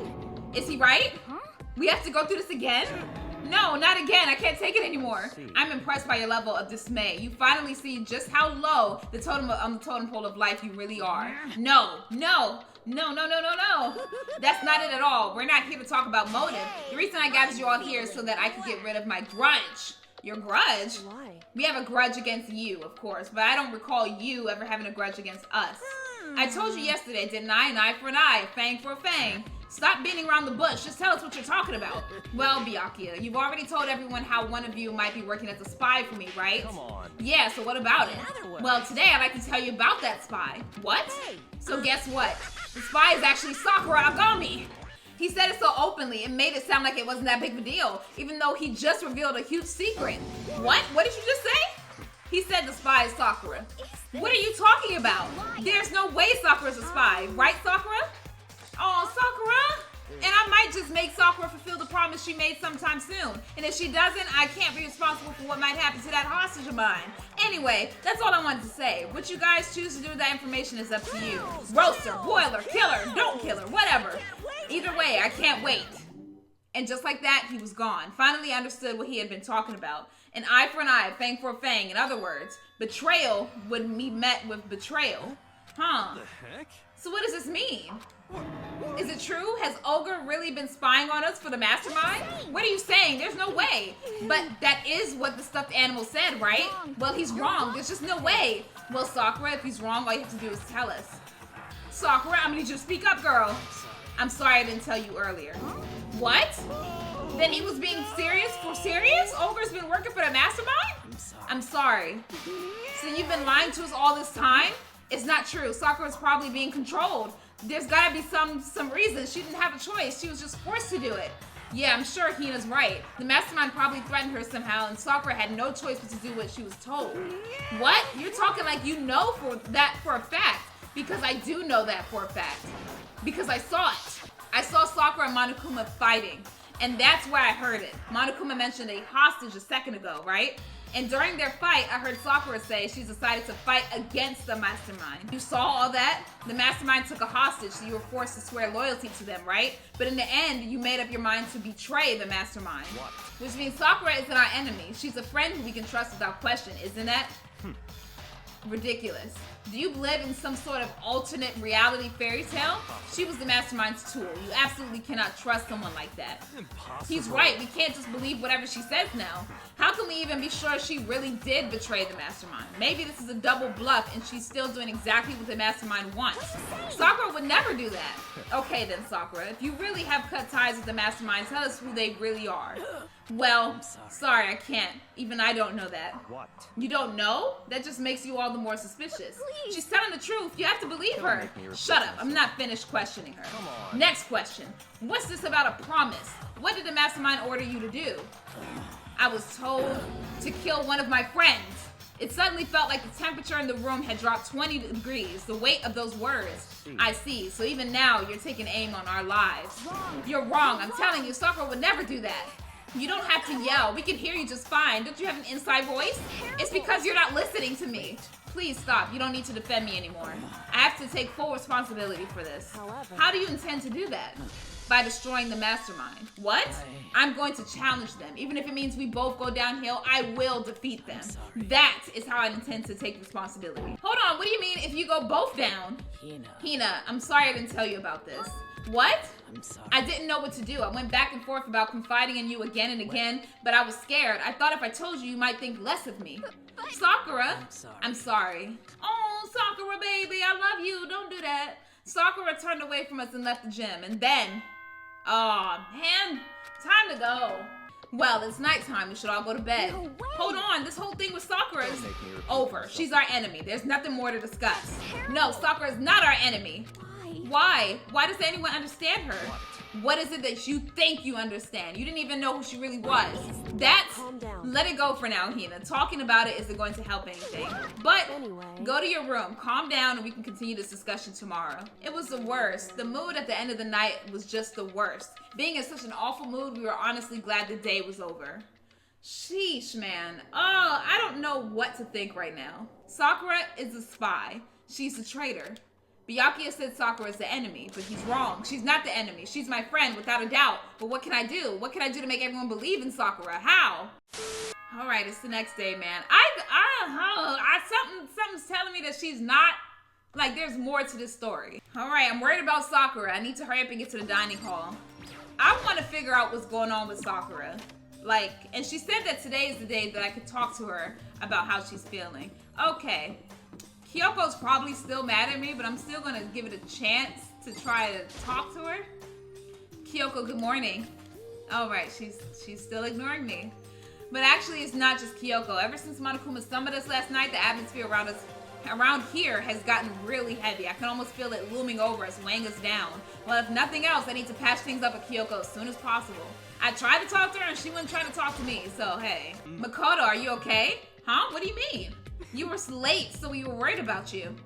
Is he right? We have to go through this again? No, not again. I can't take it anymore. I'm impressed by your level of dismay. You finally see just how low the totem pole of life you really are. No. That's not it at all. We're not here to talk about motive. The reason I gathered you all here is so that I could get rid of my grudge. Your grudge? Why? We have a grudge against you, of course, but I don't recall you ever having a grudge against us. I told you yesterday, didn't I? An eye for an eye, a fang for a fang. Stop beating around the bush. Just tell us what you're talking about. Well, Byakuya, you've already told everyone how one of you might be working as a spy for me, right? Come on. Yeah, so what about it? Well, today I'd like to tell you about that spy. What? So guess what? The spy is actually Sakura Agami. He said it so openly, it made it sound like it wasn't that big of a deal, even though he just revealed a huge secret. What? What did you just say? He said the spy is Sakura. What are you talking about? There's no way Sakura's a spy, right, Sakura? Oh, Sakura? And I might just make Sakura fulfill the promise she made sometime soon. And if she doesn't, I can't be responsible for what might happen to that hostage of mine. Anyway, that's all I wanted to say. What you guys choose to do with that information is up to you. Roaster, boiler, killer, don't kill her, whatever. Either way, I can't wait. And just like that, he was gone. Finally understood what he had been talking about. An eye for an eye, fang for a fang. In other words, betrayal would be met with betrayal. Huh. What the heck? So what does this mean? Is it true? Has Ogre really been spying on us for the mastermind? What are you saying? There's no way. But that is what the stuffed animal said, right? Well, he's wrong. There's just no way. Well, Sakura, if he's wrong, all you have to do is tell us. Sakura, I'm gonna need you to speak up, girl. I'm sorry I didn't tell you earlier. What? Then he was being serious? For serious? Ogre's been working for the mastermind? I'm sorry. So you've been lying to us all this time? It's not true. Sakura's probably being controlled. There's gotta be some reason. She didn't have a choice. She was just forced to do it. Yeah, I'm sure Hina's right. The mastermind probably threatened her somehow, and Sakura had no choice but to do what she was told. What? You're talking like you know for a fact. Because I do know that for a fact. Because I saw it. I saw Sakura and Monokuma fighting. And that's where I heard it. Monokuma mentioned a hostage a second ago, right? And during their fight, I heard Sakura say she's decided to fight against the mastermind. You saw all that? The mastermind took a hostage, so you were forced to swear loyalty to them, right? But in the end, you made up your mind to betray the mastermind. What? Which means Sakura isn't our enemy. She's a friend who we can trust without question, isn't that? Ridiculous. Do you live in some sort of alternate reality fairy tale? She was the mastermind's tool. You absolutely cannot trust someone like that. Impossible. He's right. We can't just believe whatever she says now. How can we even be sure she really did betray the mastermind? Maybe this is a double bluff and she's still doing exactly what the mastermind wants. Sakura would never do that. Okay then, Sakura. If you really have cut ties with the mastermind, tell us who they really are. Well, sorry, I can't. Even I don't know that. What? You don't know? That just makes you all the more suspicious. She's telling the truth. You have to believe her. Shut up. I'm not finished questioning her. Come on. Next question. What's this about a promise? What did the mastermind order you to do? I was told to kill one of my friends. It suddenly felt like the temperature in the room had dropped 20 degrees. The weight of those words. I see. So even now, you're taking aim on our lives. You're wrong. I'm telling you, Sakura would never do that. You don't have to yell. We can hear you just fine. Don't you have an inside voice? It's because you're not listening to me. Please stop. You don't need to defend me anymore. I have to take full responsibility for this. How do you intend to do that? By destroying the mastermind. What? I'm going to challenge them. Even if it means we both go downhill, I will defeat them. That is how I intend to take responsibility. Hold on, what do you mean if you go both down? Hina, I'm sorry I didn't tell you about this. What? I'm sorry. I didn't know what to do. I went back and forth about confiding in you again and again, but I was scared. I thought if I told you might think less of me. Sakura, I'm sorry. Oh, Sakura, baby, I love you. Don't do that. Sakura turned away from us and left the gym, and then, oh man, time to go. Well, it's nighttime. We should all go to bed. No way. Hold on, this whole thing with Sakura is over. She's our enemy. There's nothing more to discuss. No, Sakura is not our enemy. Why? Why does anyone understand her? What is it that you think you understand? You didn't even know who she really was. Let it go for now, Hina. Talking about it isn't going to help anything. But go to your room, calm down, and we can continue this discussion tomorrow. It was the worst. The mood at the end of the night was just the worst. Being in such an awful mood, we were honestly glad the day was over. Sheesh, man. Oh, I don't know what to think right now. Sakura is a spy. She's a traitor. Byakuya said Sakura is the enemy, but he's wrong. She's not the enemy. She's my friend, without a doubt. But what can I do? What can I do to make everyone believe in Sakura? How? All right, it's the next day, man. Something's telling me that she's not, like, there's more to this story. All right, I'm worried about Sakura. I need to hurry up and get to the dining hall. I want to figure out what's going on with Sakura. Like, and she said that today is the day that I could talk to her about how she's feeling. Okay. Kyoko's probably still mad at me, but I'm still gonna give it a chance to try to talk to her. Kyoko, good morning. All right, she's still ignoring me. But actually, it's not just Kyoko. Ever since Monokuma summoned us last night, the atmosphere around here has gotten really heavy. I can almost feel it looming over us, weighing us down. Well, if nothing else, I need to patch things up with Kyoko as soon as possible. I tried to talk to her and she wouldn't try to talk to me, so hey. Makoto, are you okay? Huh? What do you mean? You were late, so we were worried about you.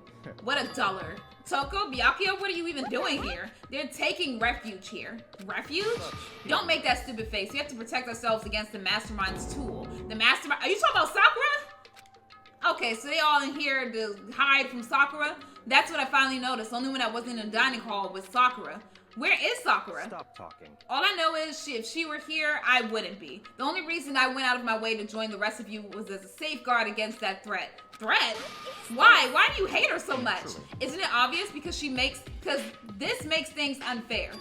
What a duller. Toko, Byakuya, what are you even doing here? They're taking refuge here. Refuge? Don't make that stupid face. We have to protect ourselves against the Mastermind's tool. The Mastermind? Are you talking about Sakura? Okay, so they all in here to hide from Sakura? That's what I finally noticed. Only when I wasn't in the dining hall with Sakura. Where is Sakura? Stop talking. All I know is if she were here, I wouldn't be. The only reason I went out of my way to join the rest of you was as a safeguard against that threat. Threat? Why? Why do you hate her so much? Isn't it obvious? Because this makes things unfair.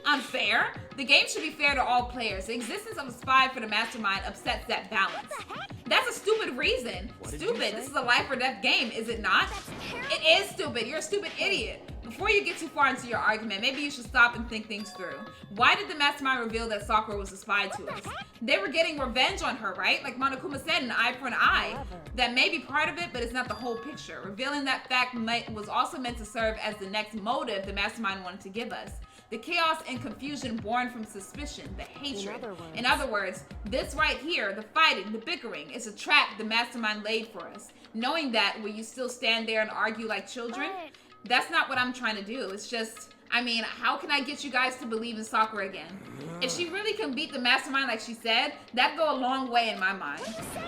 Unfair? The game should be fair to all players. The existence of a spy for the Mastermind upsets that balance. That's a stupid reason. Stupid. This is a life or death game, is it not? It is stupid. You're a stupid idiot. Before you get too far into your argument, maybe you should stop and think things through. Why did the Mastermind reveal that Sakura was a spy to us? They were getting revenge on her, right? Like Monokuma said, an eye for an eye. That may be part of it, but it's not the whole picture. Revealing that fact was also meant to serve as the next motive the Mastermind wanted to give us. The chaos and confusion born from suspicion, the hatred. In other words, this right here, the fighting, the bickering, is a trap the Mastermind laid for us. Knowing that, will you still stand there and argue like children? That's not what I'm trying to do. It's just, I mean, how can I get you guys to believe in Sakura again? If she really can beat the Mastermind like she said, that'd go a long way in my mind.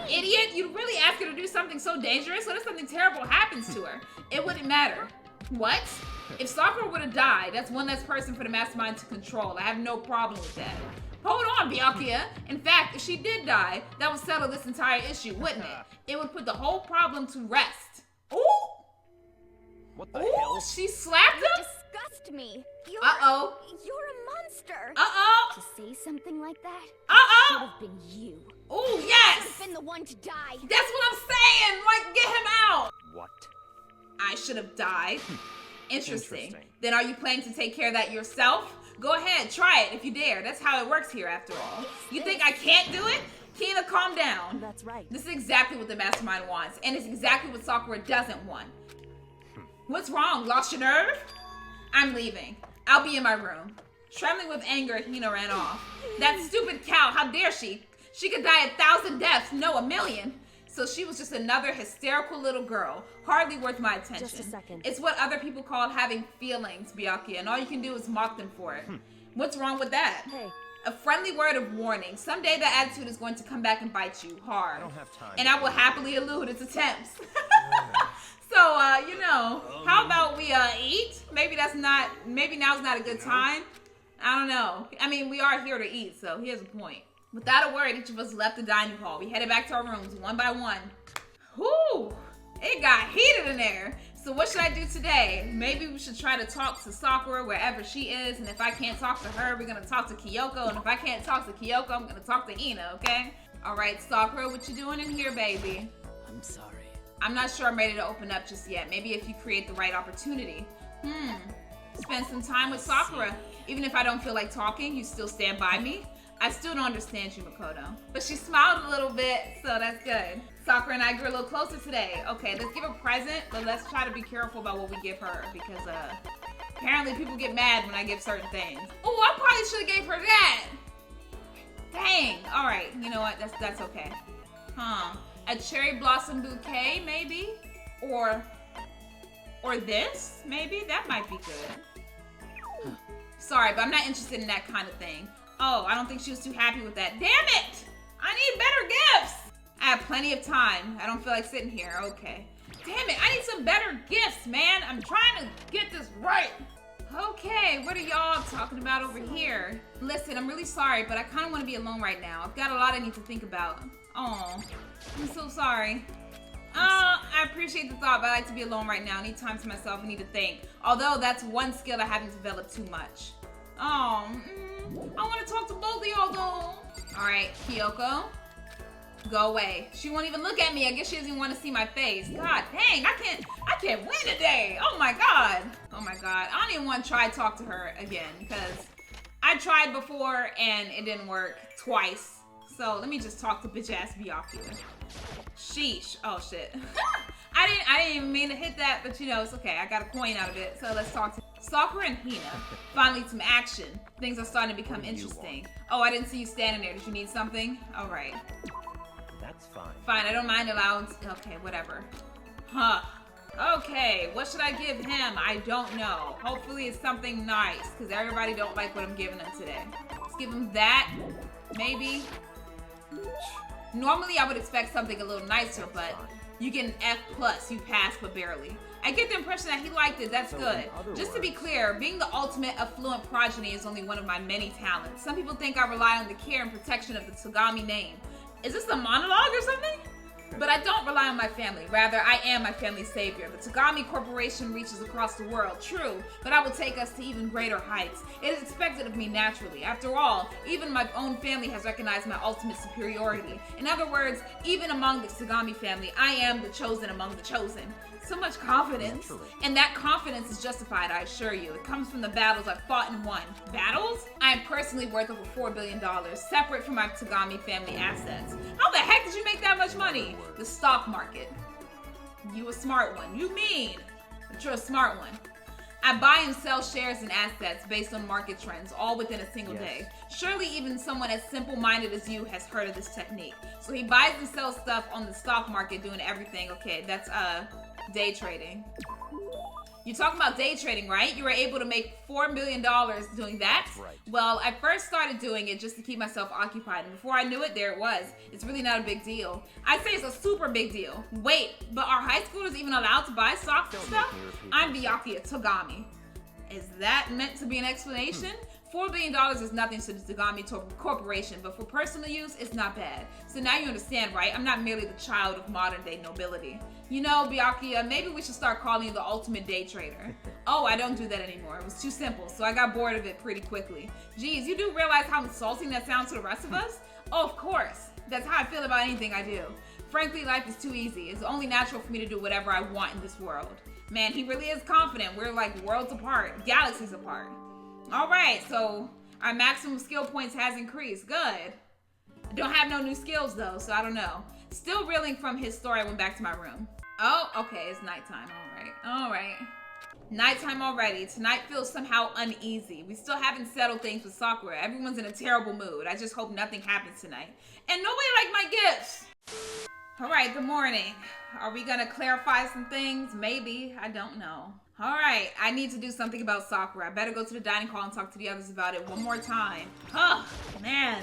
Idiot, you'd really ask her to do something so dangerous? What if something terrible happens to her? It wouldn't matter. What? If Sakura would have died, that's one less person for the Mastermind to control. I have no problem with that. Hold on, Byakuya. In fact, if she did die, that would settle this entire issue, wouldn't it? It would put the whole problem to rest. Ooh! What the hell? She slapped him? Disgust me. Uh-oh. You're a monster. Uh-oh. To say something like that Uh-oh. should have been you. Oh, yes. Should have been the one to die. That's what I'm saying. Like, get him out. What? I should have died. Interesting. Then are you planning to take care of that yourself? Go ahead, try it if you dare. That's how it works here after all. You think I can't do it? Kina, calm down. That's right. This is exactly what the Mastermind wants, and it's exactly what Sakura doesn't want. What's wrong? Lost your nerve? I'm leaving. I'll be in my room. Trembling with anger, Hina ran off. That stupid cow, how dare she? She could die 1,000 deaths, no, 1,000,000. So she was just another hysterical little girl, hardly worth my attention. Just a second. It's what other people call having feelings, Byakuya, and all you can do is mock them for it. What's wrong with that? Hey. A friendly word of warning. Someday that attitude is going to come back and bite you hard. I don't have time. And I will happily elude its attempts. So, you know, how about we eat? Maybe now's not a good time. I don't know. I mean, we are here to eat, so here's a point. Without a word, each of us left the dining hall. We headed back to our rooms one by one. Whew, it got heated in there. So what should I do today? Maybe we should try to talk to Sakura wherever she is. And if I can't talk to her, we're gonna talk to Kyoko. And if I can't talk to Kyoko, I'm gonna talk to Hina, okay? All right, Sakura, what you doing in here, baby? I'm sorry. I'm not sure I'm ready to open up just yet. Maybe if you create the right opportunity. Spend some time with Sakura. Even if I don't feel like talking, you still stand by me. I still don't understand you, Makoto. But she smiled a little bit, so that's good. Sakura and I grew a little closer today. Okay, let's give her a present, but let's try to be careful about what we give her because apparently people get mad when I give certain things. Oh, I probably should have gave her that. Dang. All right, you know what? That's okay. A cherry blossom bouquet, maybe? Or this, maybe? That might be good. Sorry, but I'm not interested in that kind of thing. Oh, I don't think she was too happy with that. Damn it! I need better gifts! I have plenty of time. I don't feel like sitting here. Okay. Damn it, I need some better gifts, man. I'm trying to get this right. Okay, what are y'all talking about over here? Listen, I'm really sorry, but I kind of want to be alone right now. I've got a lot I need to think about. Oh, I'm so sorry. I appreciate the thought, but I like to be alone right now. I need time to myself. I need to think. Although that's one skill I haven't developed too much. Oh, I want to talk to both of y'all though. All right, Kyoko. Go away. She won't even look at me. I guess she doesn't even want to see my face. God dang, I can't win today. Oh my god. Oh my god. I don't even want to try to talk to her again because I tried before and it didn't work twice. So let me just talk to bitch ass Byakuya. Sheesh. Oh shit. I didn't even mean to hit that, but you know, it's okay. I got a coin out of it. So let's talk to Sakura and Hina. Finally some action. Things are starting to become interesting. Oh, I didn't see you standing there. Did you need something? All right. That's fine. Fine, I don't mind allowance. Okay, whatever. Huh. Okay, what should I give him? I don't know. Hopefully it's something nice, because everybody don't like what I'm giving them today. Let's give him that. Maybe. Normally I would expect something a little nicer, but you get an F+. You pass, but barely. I get the impression that he liked it. That's good. Just to be clear, being the ultimate affluent progeny is only one of my many talents. Some people think I rely on the care and protection of the Togami name. Is this a monologue or something? But I don't rely on my family. Rather, I am my family's savior. The Togami Corporation reaches across the world, true, but I will take us to even greater heights. It is expected of me naturally. After all, even my own family has recognized my ultimate superiority. In other words, even among the Togami family, I am the chosen among the chosen. So much confidence. And that confidence is justified, I assure you. It comes from the battles I've fought and won. Battles? I am personally worth over $4 billion, separate from my Togami family assets. How the heck did you make that much money? The stock market. You a smart one. You mean, but you're a smart one. I buy and sell shares and assets based on market trends, all within a single day. Surely even someone as simple-minded as you has heard of this technique. So he buys and sells stuff on the stock market, doing everything. Okay, that's day trading. You're talking about day trading, right? You were able to make $4 million doing that? Right. Well, I first started doing it just to keep myself occupied. And before I knew it, there it was. It's really not a big deal. I'd say it's a super big deal. Wait, but are high schoolers even allowed to buy stock and stuff? I'm Byakuya Togami. Is that meant to be an explanation? $4 billion is nothing to the Dangnaronpa Corporation, but for personal use, it's not bad. So now you understand, right? I'm not merely the child of modern-day nobility. You know, Byakuya, maybe we should start calling you the ultimate day trader. Oh, I don't do that anymore. It was too simple, so I got bored of it pretty quickly. Geez, you do realize how insulting that sounds to the rest of us? Oh, of course. That's how I feel about anything I do. Frankly, life is too easy. It's only natural for me to do whatever I want in this world. Man, he really is confident. We're like worlds apart, galaxies apart. All right, so our maximum skill points has increased. Good. I don't have no new skills though, so I don't know. Still reeling from his story, I went back to my room. Oh, okay, it's nighttime. All right. Nighttime already. Tonight feels somehow uneasy. We still haven't settled things with Sakura. Everyone's in a terrible mood. I just hope nothing happens tonight. And nobody liked my gifts. All right, good morning. Are we gonna clarify some things? Maybe, I don't know. All right, I need to do something about Sakura. I better go to the dining hall and talk to the others about it one more time. Oh, man.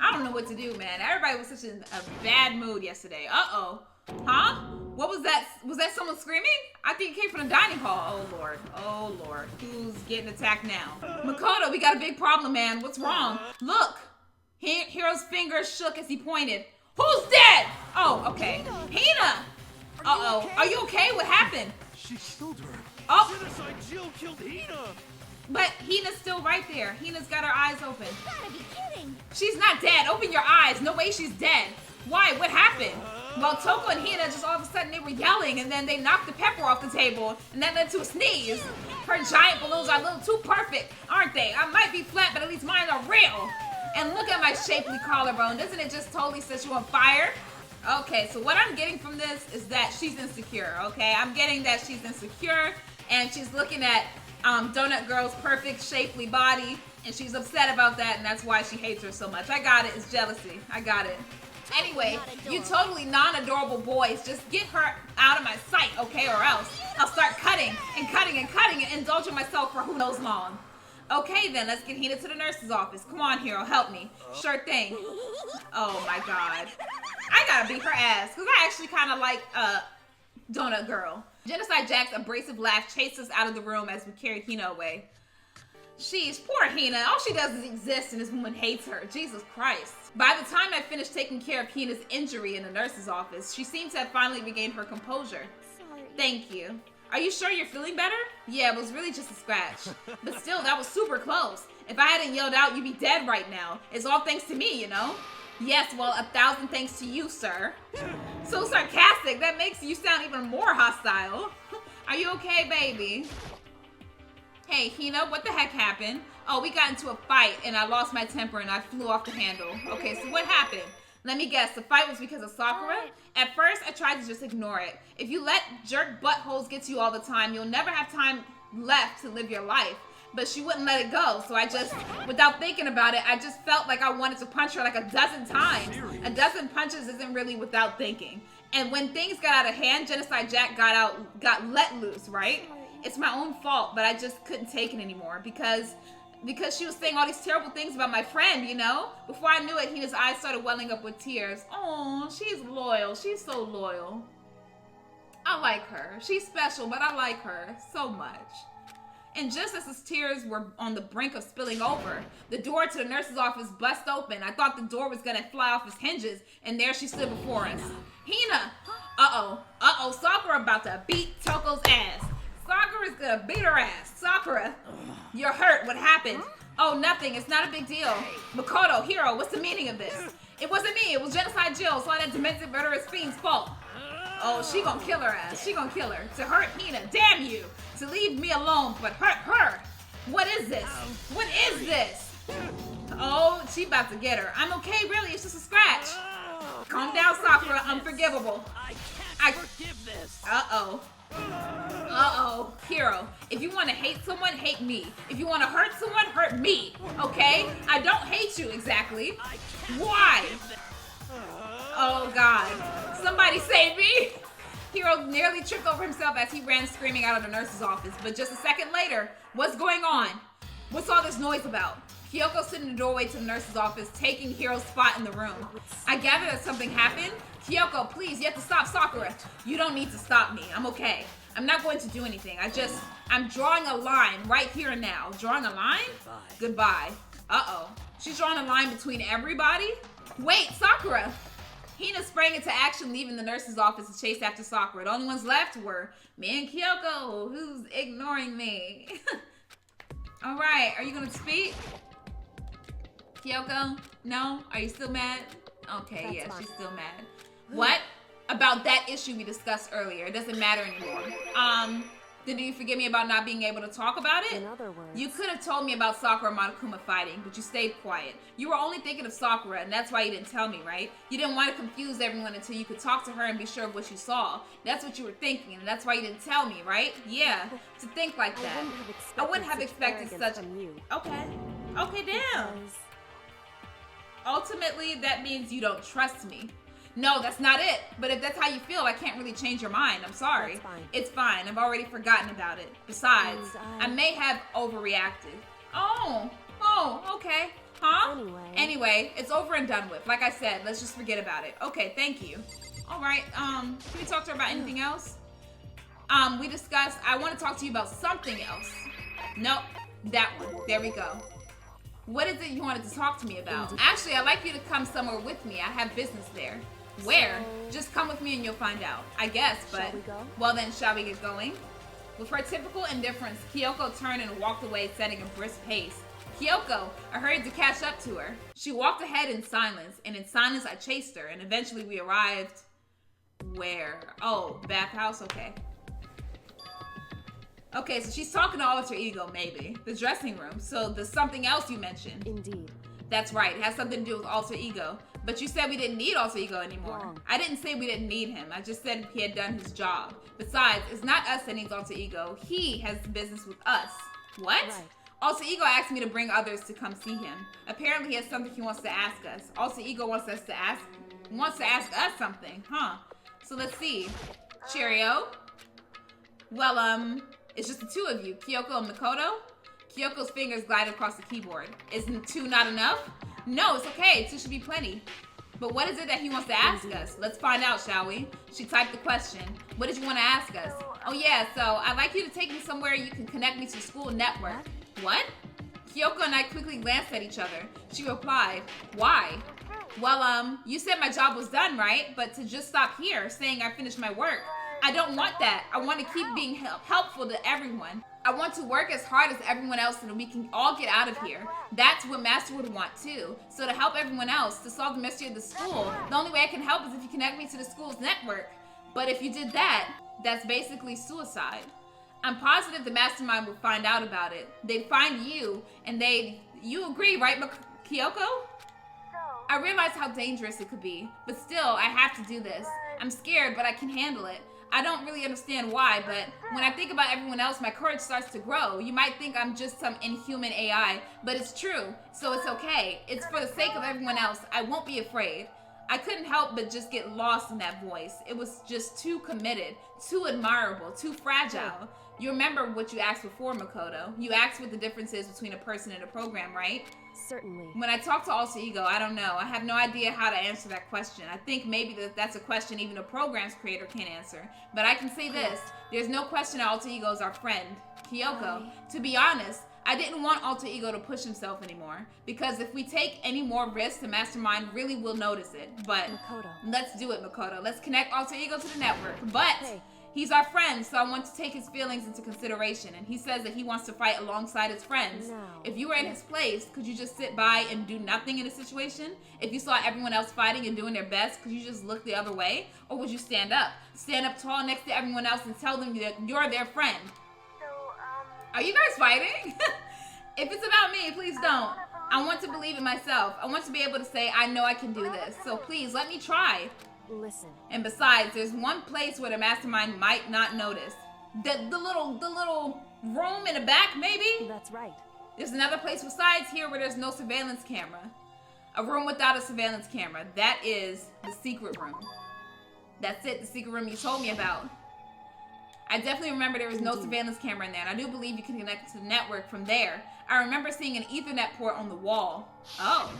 I don't know what to do, man. Everybody was such a bad mood yesterday. Uh-oh. Huh? What was that? Was that someone screaming? I think it came from the dining hall. Oh, Lord. Oh, Lord. Who's getting attacked now? Makoto, we got a big problem, man. What's wrong? Look. Hiro's fingers shook as he pointed. Who's dead? Oh, okay. Hina! Uh-oh. Are you okay? What happened? She killed her. Oh. Genocide Jill killed Hina. But Hina's still right there. Hina's got her eyes open. You gotta be kidding. She's not dead. Open your eyes. No way she's dead. Why? What happened? Well, Toko and Hina just all of a sudden they were yelling and then they knocked the pepper off the table and that led to a sneeze. Her giant balloons are a little too perfect, aren't they? I might be flat, but at least mine are real. And look at my shapely collarbone. Doesn't it just totally set you on fire? Okay, so what I'm getting from this is that she's insecure, okay? I'm getting that she's insecure and she's looking at Donut Girl's perfect shapely body and she's upset about that and that's why she hates her so much. I got it. It's jealousy. I got it. Anyway, you totally non-adorable boys, just get her out of my sight, okay? Or else I'll start cutting and cutting and cutting and indulging myself for who knows long. Okay then, let's get Hina to the nurse's office. Come on, Hero, help me. Sure thing. Oh my God. I gotta beat her ass, because I actually kind of like Donut Girl. Genocide Jack's abrasive laugh chased us out of the room as we carried Hina away. Sheesh, poor Hina. All she does is exist and this woman hates her. Jesus Christ. By the time I finished taking care of Hina's injury in the nurse's office, she seems to have finally regained her composure. Sorry. Thank you. Are you sure you're feeling better? Yeah, it was really just a scratch. But still, that was super close. If I hadn't yelled out, you'd be dead right now. It's all thanks to me, you know? Yes, well, 1,000 thanks to you, sir. So sarcastic. That makes you sound even more hostile. Are you okay, baby? Hey, Hina, what the heck happened? Oh, we got into a fight, and I lost my temper, and I flew off the handle. Okay, so what happened? Let me guess. The fight was because of Sakura? At first, I tried to just ignore it. If you let jerk buttholes get to you all the time, you'll never have time left to live your life. But she wouldn't let it go, so I just, without thinking about it, I just felt like I wanted to punch her like a dozen times. A dozen punches isn't really without thinking. And when things got out of hand, Genocide Jack got let loose, right? It's my own fault, but I just couldn't take it anymore because she was saying all these terrible things about my friend, you know? Before I knew it, Hina's eyes started welling up with tears. Oh, she's loyal. She's so loyal. I like her. She's special, but I like her so much. And just as his tears were on the brink of spilling over, the door to the nurse's office bust open. I thought the door was gonna fly off its hinges, and there she stood before us. Hina! Uh-oh, Sakura about to beat Toko's ass. Sakura's gonna beat her ass. Sakura, you're hurt. What happened? Oh, nothing. It's not a big deal. Makoto, Hiro, what's the meaning of this? It wasn't me. It was Genocide Jill, so that demented murderous fiend's fault. Oh, she gonna kill her ass. She gonna kill her. To hurt Hina, damn you. To leave me alone, but hurt her. What is this? What is this? Oh, she about to get her. I'm okay, really. It's just a scratch. Calm down, Sakura. Unforgivable. I can't forgive this. Uh-oh. Hiro, if you want to hate someone, hate me. If you want to hurt someone, hurt me. Okay? I don't hate you exactly. Why? Oh, God. Somebody save me. Hiro nearly tripped over himself as he ran screaming out of the nurse's office. But just a second later, what's going on? What's all this noise about? Kyoko stood in the doorway to the nurse's office, taking Hiro's spot in the room. I gather that something happened. Kyoko, please, you have to stop Sakura. You don't need to stop me. I'm okay. I'm not going to do anything. I'm drawing a line right here and now. Drawing a line? Goodbye. Uh-oh. She's drawing a line between everybody? Wait, Sakura! Hina sprang into action, leaving the nurse's office to chase after Sakura. The only ones left were me and Kyoko, who's ignoring me. All right, are you gonna speak? Kyoko? No? Are you still mad? Okay, that's yeah, she's still mad. What? About that issue we discussed earlier. It doesn't matter anymore. Then do you forgive me about not being able to talk about it? In other words, you could have told me about Sakura and Monokuma fighting, but you stayed quiet. You were only thinking of Sakura, and that's why you didn't tell me, right? You didn't want to confuse everyone until you could talk to her and be sure of what you saw. That's what you were thinking, and that's why you didn't tell me, right? Yeah, to think like that. I wouldn't have expected such... Okay. Okay, damn. Ultimately, that means you don't trust me. No, that's not it. But if that's how you feel, I can't really change your mind. I'm sorry. That's fine. It's fine. I've already forgotten about it. Besides, I may have overreacted. Oh, okay. Huh? Anyway, it's over and done with. Like I said, let's just forget about it. Okay, thank you. All right, can we talk to her about anything else? We discussed, I want to talk to you about something else. Nope, that one. There we go. What is it you wanted to talk to me about? Actually, I'd like you to come somewhere with me. I have business there. Where? Just come with me and you'll find out. I guess, but... Shall we go? Well then, shall we get going? With her typical indifference, Kyoko turned and walked away, setting a brisk pace. Kyoko, I hurried to catch up to her. She walked ahead in silence, and in silence I chased her, and eventually we arrived... Where? Oh, bathhouse? Okay. Okay, so she's talking to Alter Ego, maybe. The dressing room. So there's something else you mentioned. Indeed. That's right. It has something to do with Alter Ego. But you said we didn't need Alter Ego anymore. Wrong. I didn't say we didn't need him. I just said he had done his job. Besides, it's not us that needs Alter Ego. He has business with us. What? Right. Alter Ego asked me to bring others to come see him. Apparently he has something he wants to ask us. Alter Ego wants to ask us something, huh? So let's see. Cheerio. Well, it's just the two of you, Kyoko and Makoto. Kyoko's fingers glided across the keyboard. Isn't two not enough? No, it's okay. Two should be plenty. But what is it that he wants to ask us? Let's find out, shall we? She typed the question. What did you want to ask us? Oh yeah, so I'd like you to take me somewhere you can connect me to the school network. What? Kyoko and I quickly glanced at each other. She replied, why? Well, you said my job was done, right? But to just stop here, saying I finished my work. I don't want that. I want to keep being helpful to everyone. I want to work as hard as everyone else so that we can all get out of here. That's what Master would want too. So to help everyone else, to solve the mystery of the school, the only way I can help is if you connect me to the school's network. But if you did that, that's basically suicide. I'm positive the mastermind would find out about it. They'd find you, and you agree, right, Kyoko? I realize how dangerous it could be, but still, I have to do this. I'm scared, but I can handle it. I don't really understand why, but when I think about everyone else, my courage starts to grow. You might think I'm just some inhuman AI, but it's true, so it's okay. It's for the sake of everyone else. I won't be afraid. I couldn't help but just get lost in that voice. It was just too committed, too admirable, too fragile. You remember what you asked before, Makoto. You asked what the difference is between a person and a program, right? Certainly. When I talk to Alter Ego, I don't know. I have no idea how to answer that question. I think maybe that's a question even a program's creator can't answer. But I can say this. There's no question Alter Ego is our friend, Kyoko. To be honest, I didn't want Alter Ego to push himself anymore. Because if we take any more risks, the Mastermind really will notice it. But Makoto. Let's do it, Makoto. Let's connect Alter Ego to the network. But he's our friend, so I want to take his feelings into consideration. And he says that he wants to fight alongside his friends. No. If you were in his place, could you just sit by and do nothing in a situation? If you saw everyone else fighting and doing their best, could you just look the other way? Or would you stand up? Stand up tall next to everyone else and tell them that you're their friend. Are you guys fighting? If it's about me, please don't. I want to believe in myself. I want to be able to say, I know I can do this. So please, let me try. Listen. And besides, there's one place where the Mastermind might not notice. The little room in the back, maybe? That's right. There's another place besides here where there's no surveillance camera. A room without a surveillance camera. That is the secret room. That's it, the secret room you told me about. I definitely remember there was no surveillance camera in there, and I do believe you can connect to the network from there. I remember seeing an Ethernet port on the wall. Oh.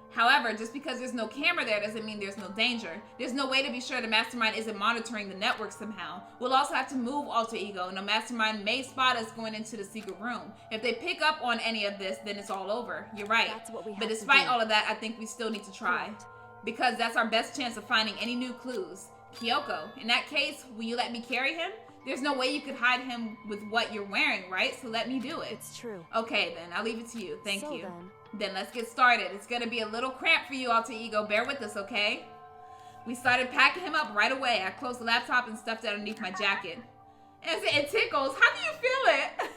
However, just because there's no camera there doesn't mean there's no danger. There's no way to be sure the Mastermind isn't monitoring the network somehow. We'll also have to move Alter Ego, and the Mastermind may spot us going into the secret room. If they pick up on any of this, then it's all over. You're right. That's what we have but to despite do. all of that, I think we still need to try. Correct. Because that's our best chance of finding any new clues. Kyoko, in that case, will you let me carry him? There's no way you could hide him with what you're wearing, right? So let me do it. It's true. Okay, then. I'll leave it to you. Thank you. Then let's get started. It's going to be a little cramped for you, Alter Ego. Bear with us, okay? We started packing him up right away. I closed the laptop and stuffed it underneath my jacket. And it tickles. How do you feel it?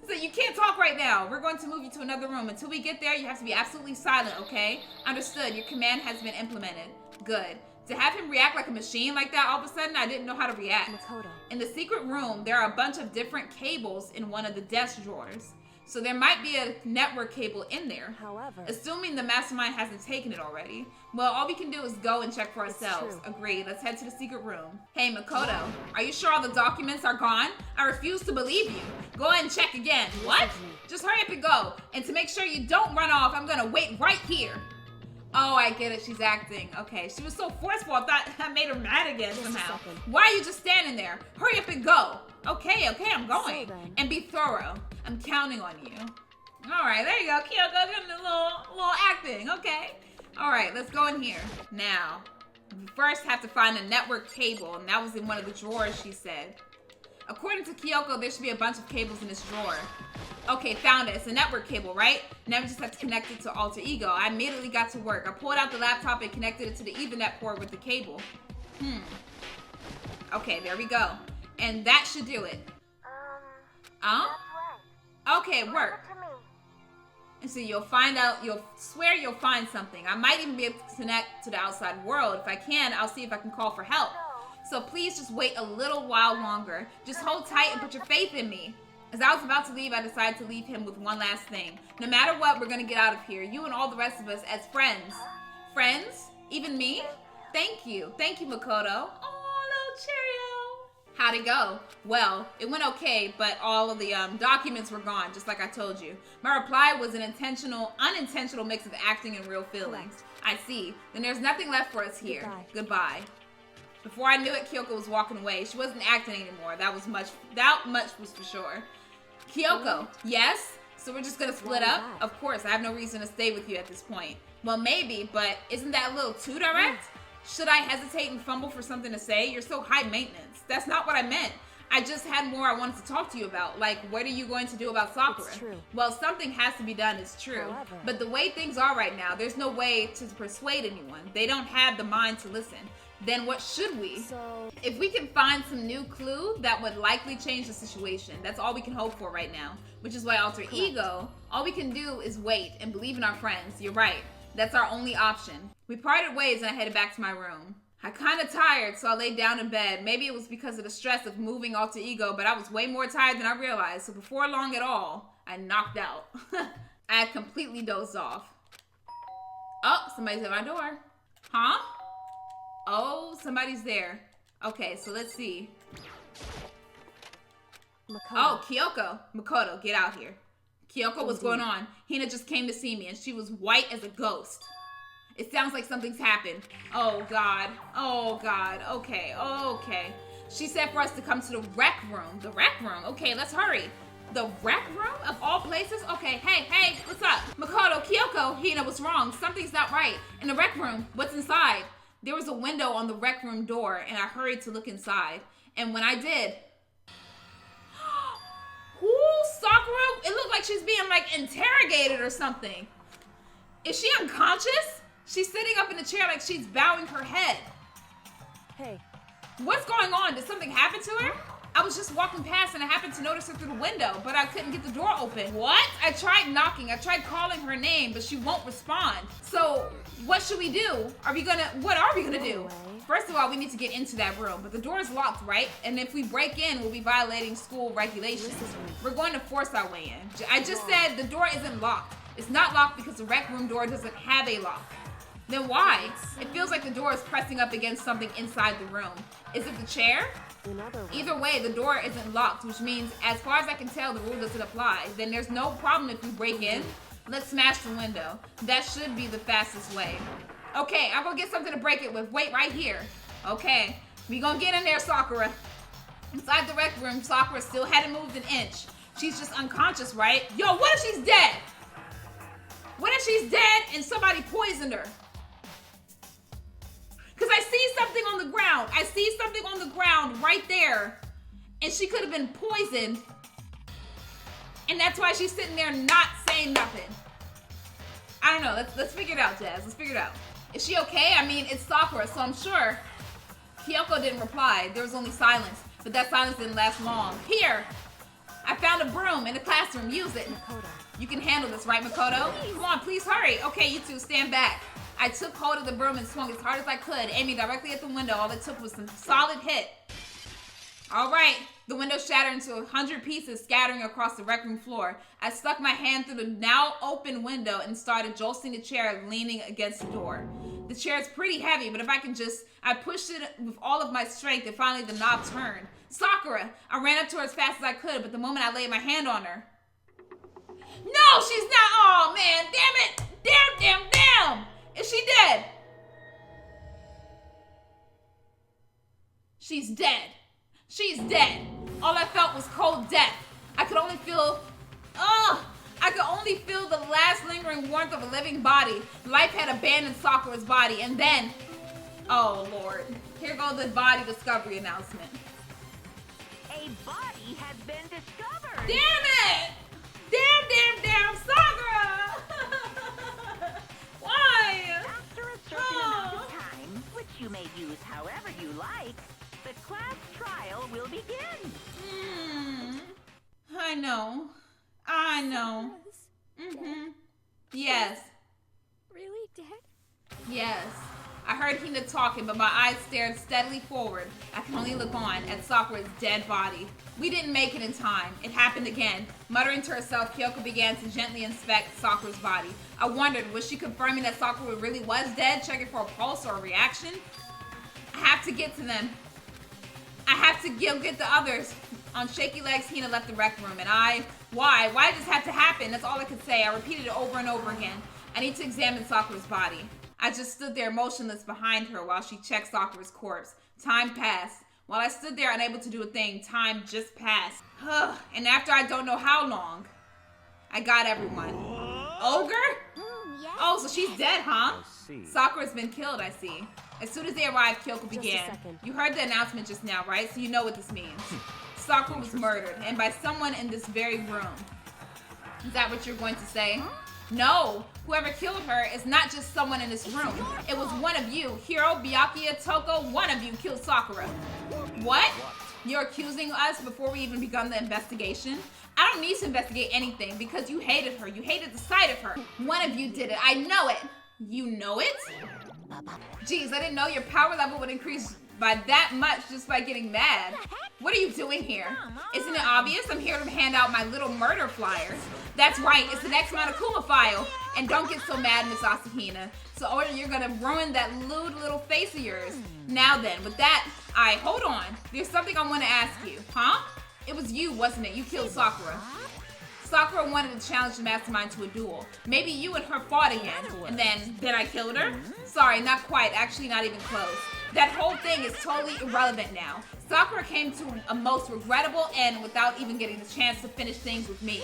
So you can't talk right now. We're going to move you to another room. Until we get there, you have to be absolutely silent, okay? Understood. Your command has been implemented. Good. To have him react like a machine like that all of a sudden, I didn't know how to react. Makoto. In the secret room, there are a bunch of different cables in one of the desk drawers. So there might be a network cable in there. However, assuming the Mastermind hasn't taken it already. Well, all we can do is go and check for It's ourselves. true. Agreed. Let's head to the secret room. Hey, Makoto, are you sure all the documents are gone? I refuse to believe you. Go ahead and check again. What? Just hurry up and go. And to make sure you don't run off, I'm gonna wait right here. Oh, I get it. She's acting. Okay, she was so forceful. I thought that made her mad again somehow. Why are you just standing there? Hurry up and go. Okay, I'm going. And be thorough. I'm counting on you. All right, there you go. Kyoko doing a little acting. Okay. All right, let's go in here. Now, we first have to find a network cable, and that was in one of the drawers, she said. According to Kyoko, there should be a bunch of cables in this drawer. Okay, found it. It's a network cable, right? Now we just have to connect it to Alter Ego. I immediately got to work. I pulled out the laptop and connected it to the Ethernet port with the cable. Okay, there we go. And that should do it. Okay, it worked. And so you'll swear you'll find something. I might even be able to connect to the outside world. If I can, I'll see if I can call for help. So please just wait a little while longer. Just hold tight and put your faith in me. As I was about to leave, I decided to leave him with one last thing. No matter what, we're gonna get out of here. You and all the rest of us as friends. Friends? Even me? Thank you. Thank you, Makoto. Oh, little Cheerio. How'd it go? Well, it went okay, but all of the documents were gone, just like I told you. My reply was an unintentional mix of acting and real feelings. I see. Then there's nothing left for us here. Goodbye. Before I knew it, Kyoko was walking away. She wasn't acting anymore. That much was for sure. Kyoko, yes? So we're just gonna split up? Of course, I have no reason to stay with you at this point. Well, maybe, but isn't that a little too direct? Should I hesitate and fumble for something to say? You're so high maintenance. That's not what I meant. I just had more I wanted to talk to you about. Like, what are you going to do about Sakura? It's true. Well, something has to be done, it's true. However, but the way things are right now, there's no way to persuade anyone. They don't have the mind to listen. Then what should we? So, If we can find some new clue, that would likely change the situation. That's all we can hope for right now. Which is why alter ego, all we can do is wait and believe in our friends. You're right. That's our only option. We parted ways and I headed back to my room. I kind of tired, so I laid down in bed. Maybe it was because of the stress of moving alter ego, but I was way more tired than I realized. So before long at all, I knocked out. I had completely dozed off. Oh, somebody's at my door. Huh? Oh, somebody's there. Okay, so let's see. Makoto. Oh, Kyoko. Makoto, get out here. Kyoko, what's going on? Hina just came to see me and she was white as a ghost. It sounds like something's happened. Oh, God. Oh, God. Okay, okay. She said for us to come to the rec room. The rec room? Okay, let's hurry. The rec room? Of all places? Okay, hey, what's up? Makoto, Kyoko, Hina, what's wrong? Something's not right. In the rec room, what's inside? There was a window on the rec room door and I hurried to look inside. And when I did... Ooh, Sakura, it looked like she's being like interrogated or something. Is she unconscious? She's sitting up in the chair like she's bowing her head. Hey. What's going on? Did something happen to her? I was just walking past and I happened to notice her through the window, but I couldn't get the door open. What? I tried knocking. I tried calling her name, but she won't respond. So what should we do? What are we gonna do? First of all, we need to get into that room, but the door is locked, right? And if we break in, we'll be violating school regulations. We're going to force our way in. I just said the door isn't locked. It's not locked because the rec room door doesn't have a lock. Then why? It feels like the door is pressing up against something inside the room. Is it the chair? Either way, the door isn't locked, which means, as far as I can tell, the rule doesn't apply. Then there's no problem if we break in. Let's smash the window. That should be the fastest way. Okay, I'm gonna get something to break it with. Wait right here. Okay, we gonna get in there, Sakura. Inside the rec room, Sakura still hadn't moved an inch. She's just unconscious, right? Yo, what if she's dead? What if she's dead and somebody poisoned her? Because I see something on the ground. I see something on the ground right there. And she could have been poisoned. And that's why she's sitting there not saying nothing. I don't know. Let's figure it out, Jazz. Let's figure it out. Is she okay? I mean, it's Sakura, so I'm sure. Kyoko didn't reply. There was only silence. But that silence didn't last long. Here! I found a broom in the classroom. Use it. Makoto. You can handle this, right, Makoto? Come on, please hurry. Okay, you two, stand back. I took hold of the broom and swung as hard as I could, aiming directly at the window. All it took was some solid hit. All right, the window shattered into 100 pieces, scattering across the rec room floor. I stuck my hand through the now open window and started jolting the chair, leaning against the door. The chair is pretty heavy, but if I can just... I pushed it with all of my strength, and finally the knob turned. Sakura! I ran up to her as fast as I could, but the moment I laid my hand on her... No, she's not! Oh, man, damn it! Damn! Is she dead? She's dead. She's dead. All I felt was cold death. I could only feel the last lingering warmth of a living body. Life had abandoned Sakura's body, and then, oh Lord, here goes the body discovery announcement. A body has been discovered. Damn it! Damn, Sakura! Why? After a certain amount of time, which you may use however you like, the class trial will begin. I know. Yes. Really dead? Yes. I heard Hina talking, but my eyes stared steadily forward. I can only look on at Sakura's dead body. We didn't make it in time. It happened again. Muttering to herself, Kyoko began to gently inspect Sakura's body. I wondered, was she confirming that Sakura really was dead, checking for a pulse or a reaction? I have to get to them. I have to get the others. On shaky legs, Hina left the rec room, and why? Why did this have to happen? That's all I could say. I repeated it over and over again. I need to examine Sakura's body. I just stood there motionless behind her while she checked Sakura's corpse. Time passed. While I stood there unable to do a thing, time just passed. And after I don't know how long, I got everyone. Ogre? Yes. Oh, so she's dead, huh? I see. Sakura's been killed, I see. As soon as they arrived, Kyoko began. You heard the announcement just now, right? So you know what this means. Sakura was murdered, and by someone in this very room. Is that what you're going to say? No, whoever killed her is not just someone in this room. It was one of you. Hiro, Byakuya, Toko, one of you killed Sakura. What? You're accusing us before we even begun the investigation? I don't need to investigate anything because you hated her. You hated the sight of her. One of you did it. I know it. You know it? Jeez, I didn't know your power level would increase by that much just by getting mad. What are you doing here? Isn't it obvious? I'm here to hand out my little murder flyer. That's right, it's the next Monokuma file. And don't get so mad, Miss Asahina. So or you're gonna ruin that lewd little face of yours. Now then, with that, hold on. There's something I want to ask you. Huh? It was you, wasn't it? You killed Sakura. Sakura wanted to challenge the mastermind to a duel. Maybe you and her fought again. And then I killed her? Sorry, not quite. Actually, not even close. That whole thing is totally irrelevant now. Sakura came to a most regrettable end without even getting the chance to finish things with me.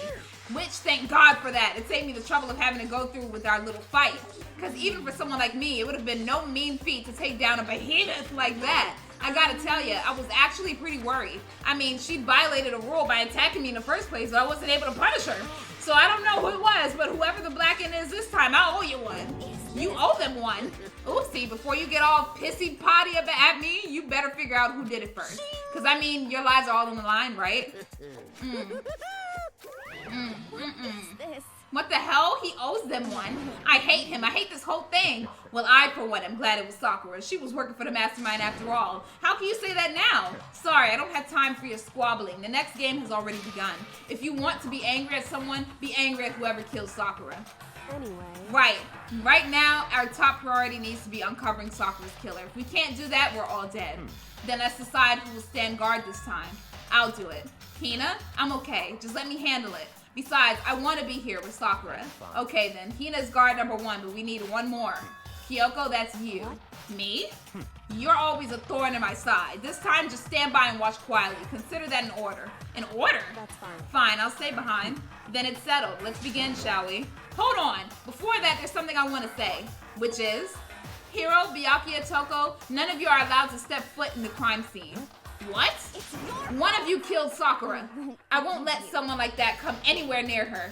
Which, thank God for that. It saved me the trouble of having to go through with our little fight. Because even for someone like me, it would have been no mean feat to take down a behemoth like that. I gotta tell you, I was actually pretty worried. I mean, she violated a rule by attacking me in the first place, but I wasn't able to punish her. So I don't know who it was, but whoever the black end is this time, I owe you one. You owe them one. Oopsie, before you get all pissy potty up at me, you better figure out who did it first. Because, I mean, your lives are all on the line, right? What the hell? He owes them one. I hate him. I hate this whole thing. Well, I, for one, am glad it was Sakura. She was working for the mastermind after all. How can you say that now? Sorry, I don't have time for your squabbling. The next game has already begun. If you want to be angry at someone, be angry at whoever killed Sakura. Anyway. Right now, our top priority needs to be uncovering Sakura's killer. If we can't do that, we're all dead. Then let's decide who will stand guard this time. I'll do it. Hina, I'm okay. Just let me handle it. Besides, I want to be here with Sakura. Okay then, Hina's guard number 1, but we need one more. Kyoko, that's you. Me? You're always a thorn in my side. This time, just stand by and watch quietly. Consider that an order. An order? That's fine. Fine, I'll stay behind. Then it's settled. Let's begin, shall we? Hold on. Before that, there's something I want to say, which is, Hiro, Byakuya, Toko, none of you are allowed to step foot in the crime scene. What? One of you killed Sakura. I won't let someone like that come anywhere near her.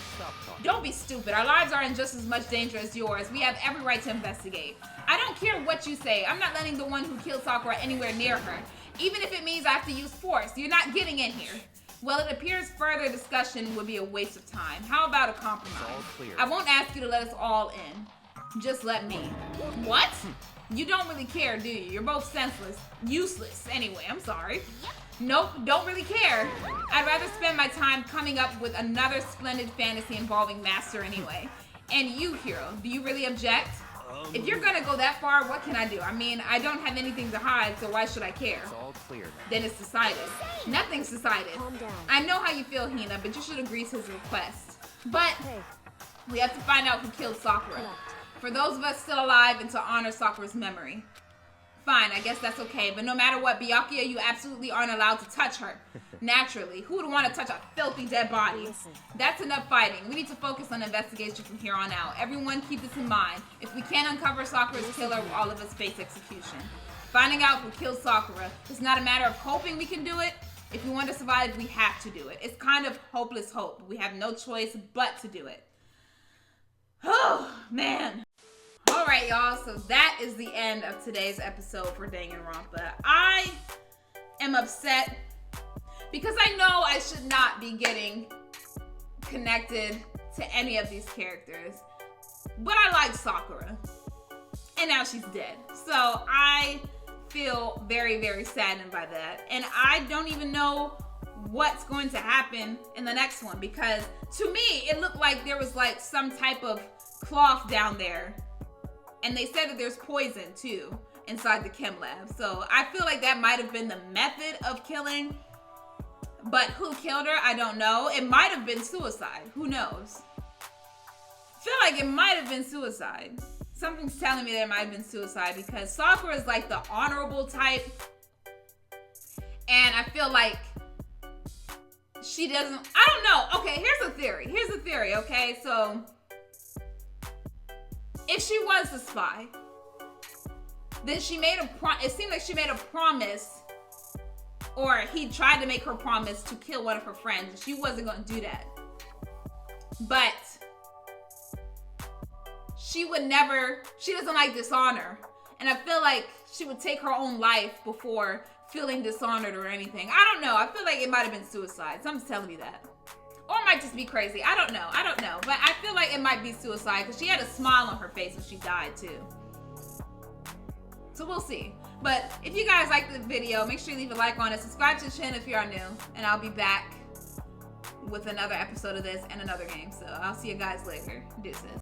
Don't be stupid. Our lives are in just as much danger as yours. We have every right to investigate. I don't care what you say. I'm not letting the one who killed Sakura anywhere near her. Even if it means I have to use force. You're not getting in here. Well, it appears further discussion would be a waste of time. How about a compromise? I won't ask you to let us all in. Just let me. What? You don't really care, do you? You're both senseless. Useless, anyway. I'm sorry. Nope, don't really care. I'd rather spend my time coming up with another splendid fantasy involving Master anyway. And you, Hiro, do you really object? If you're gonna go that far, what can I do? I mean, I don't have anything to hide, so why should I care? It's all clear then it's decided. Nothing's decided. I know how you feel, Hina, but you should agree to his request. But we have to find out who killed Sakura. For those of us still alive and to honor Sakura's memory. Fine, I guess that's okay. But no matter what, Byakuya, you absolutely aren't allowed to touch her. Naturally. Who would want to touch a filthy dead body? That's enough fighting. We need to focus on the investigation from here on out. Everyone keep this in mind. If we can't uncover Sakura's killer, all of us face execution. Finding out who killed Sakura is not a matter of hoping we can do it. If we want to survive, we have to do it. It's kind of hopeless hope. We have no choice but to do it. Oh, man. Alright, y'all, so that is the end of today's episode for Danganronpa. I am upset because I know I should not be getting connected to any of these characters, but I like Sakura, and now she's dead. So I feel very, very saddened by that, and I don't even know what's going to happen in the next one, because to me, it looked like there was like some type of cloth down there. And they said that there's poison too inside the chem lab. So I feel like that might have been the method of killing. But who killed her, I don't know. It might have been suicide. Who knows? I feel like it might have been suicide. Something's telling me that it might have been suicide because Sakura is like the honorable type. And I feel like she doesn't, I don't know. Okay, here's a theory, okay? So if she was the spy, then she made it seemed like she made a promise, or he tried to make her promise to kill one of her friends. She wasn't going to do that. But she doesn't like dishonor. And I feel like she would take her own life before feeling dishonored or anything. I don't know. I feel like it might have been suicide. Someone's telling me that. Or it might just be crazy. I don't know. But I feel like it might be suicide because she had a smile on her face when she died too. So we'll see. But if you guys like the video, make sure you leave a like on it. Subscribe to the channel if you are new. And I'll be back with another episode of this and another game. So I'll see you guys later. Deuces.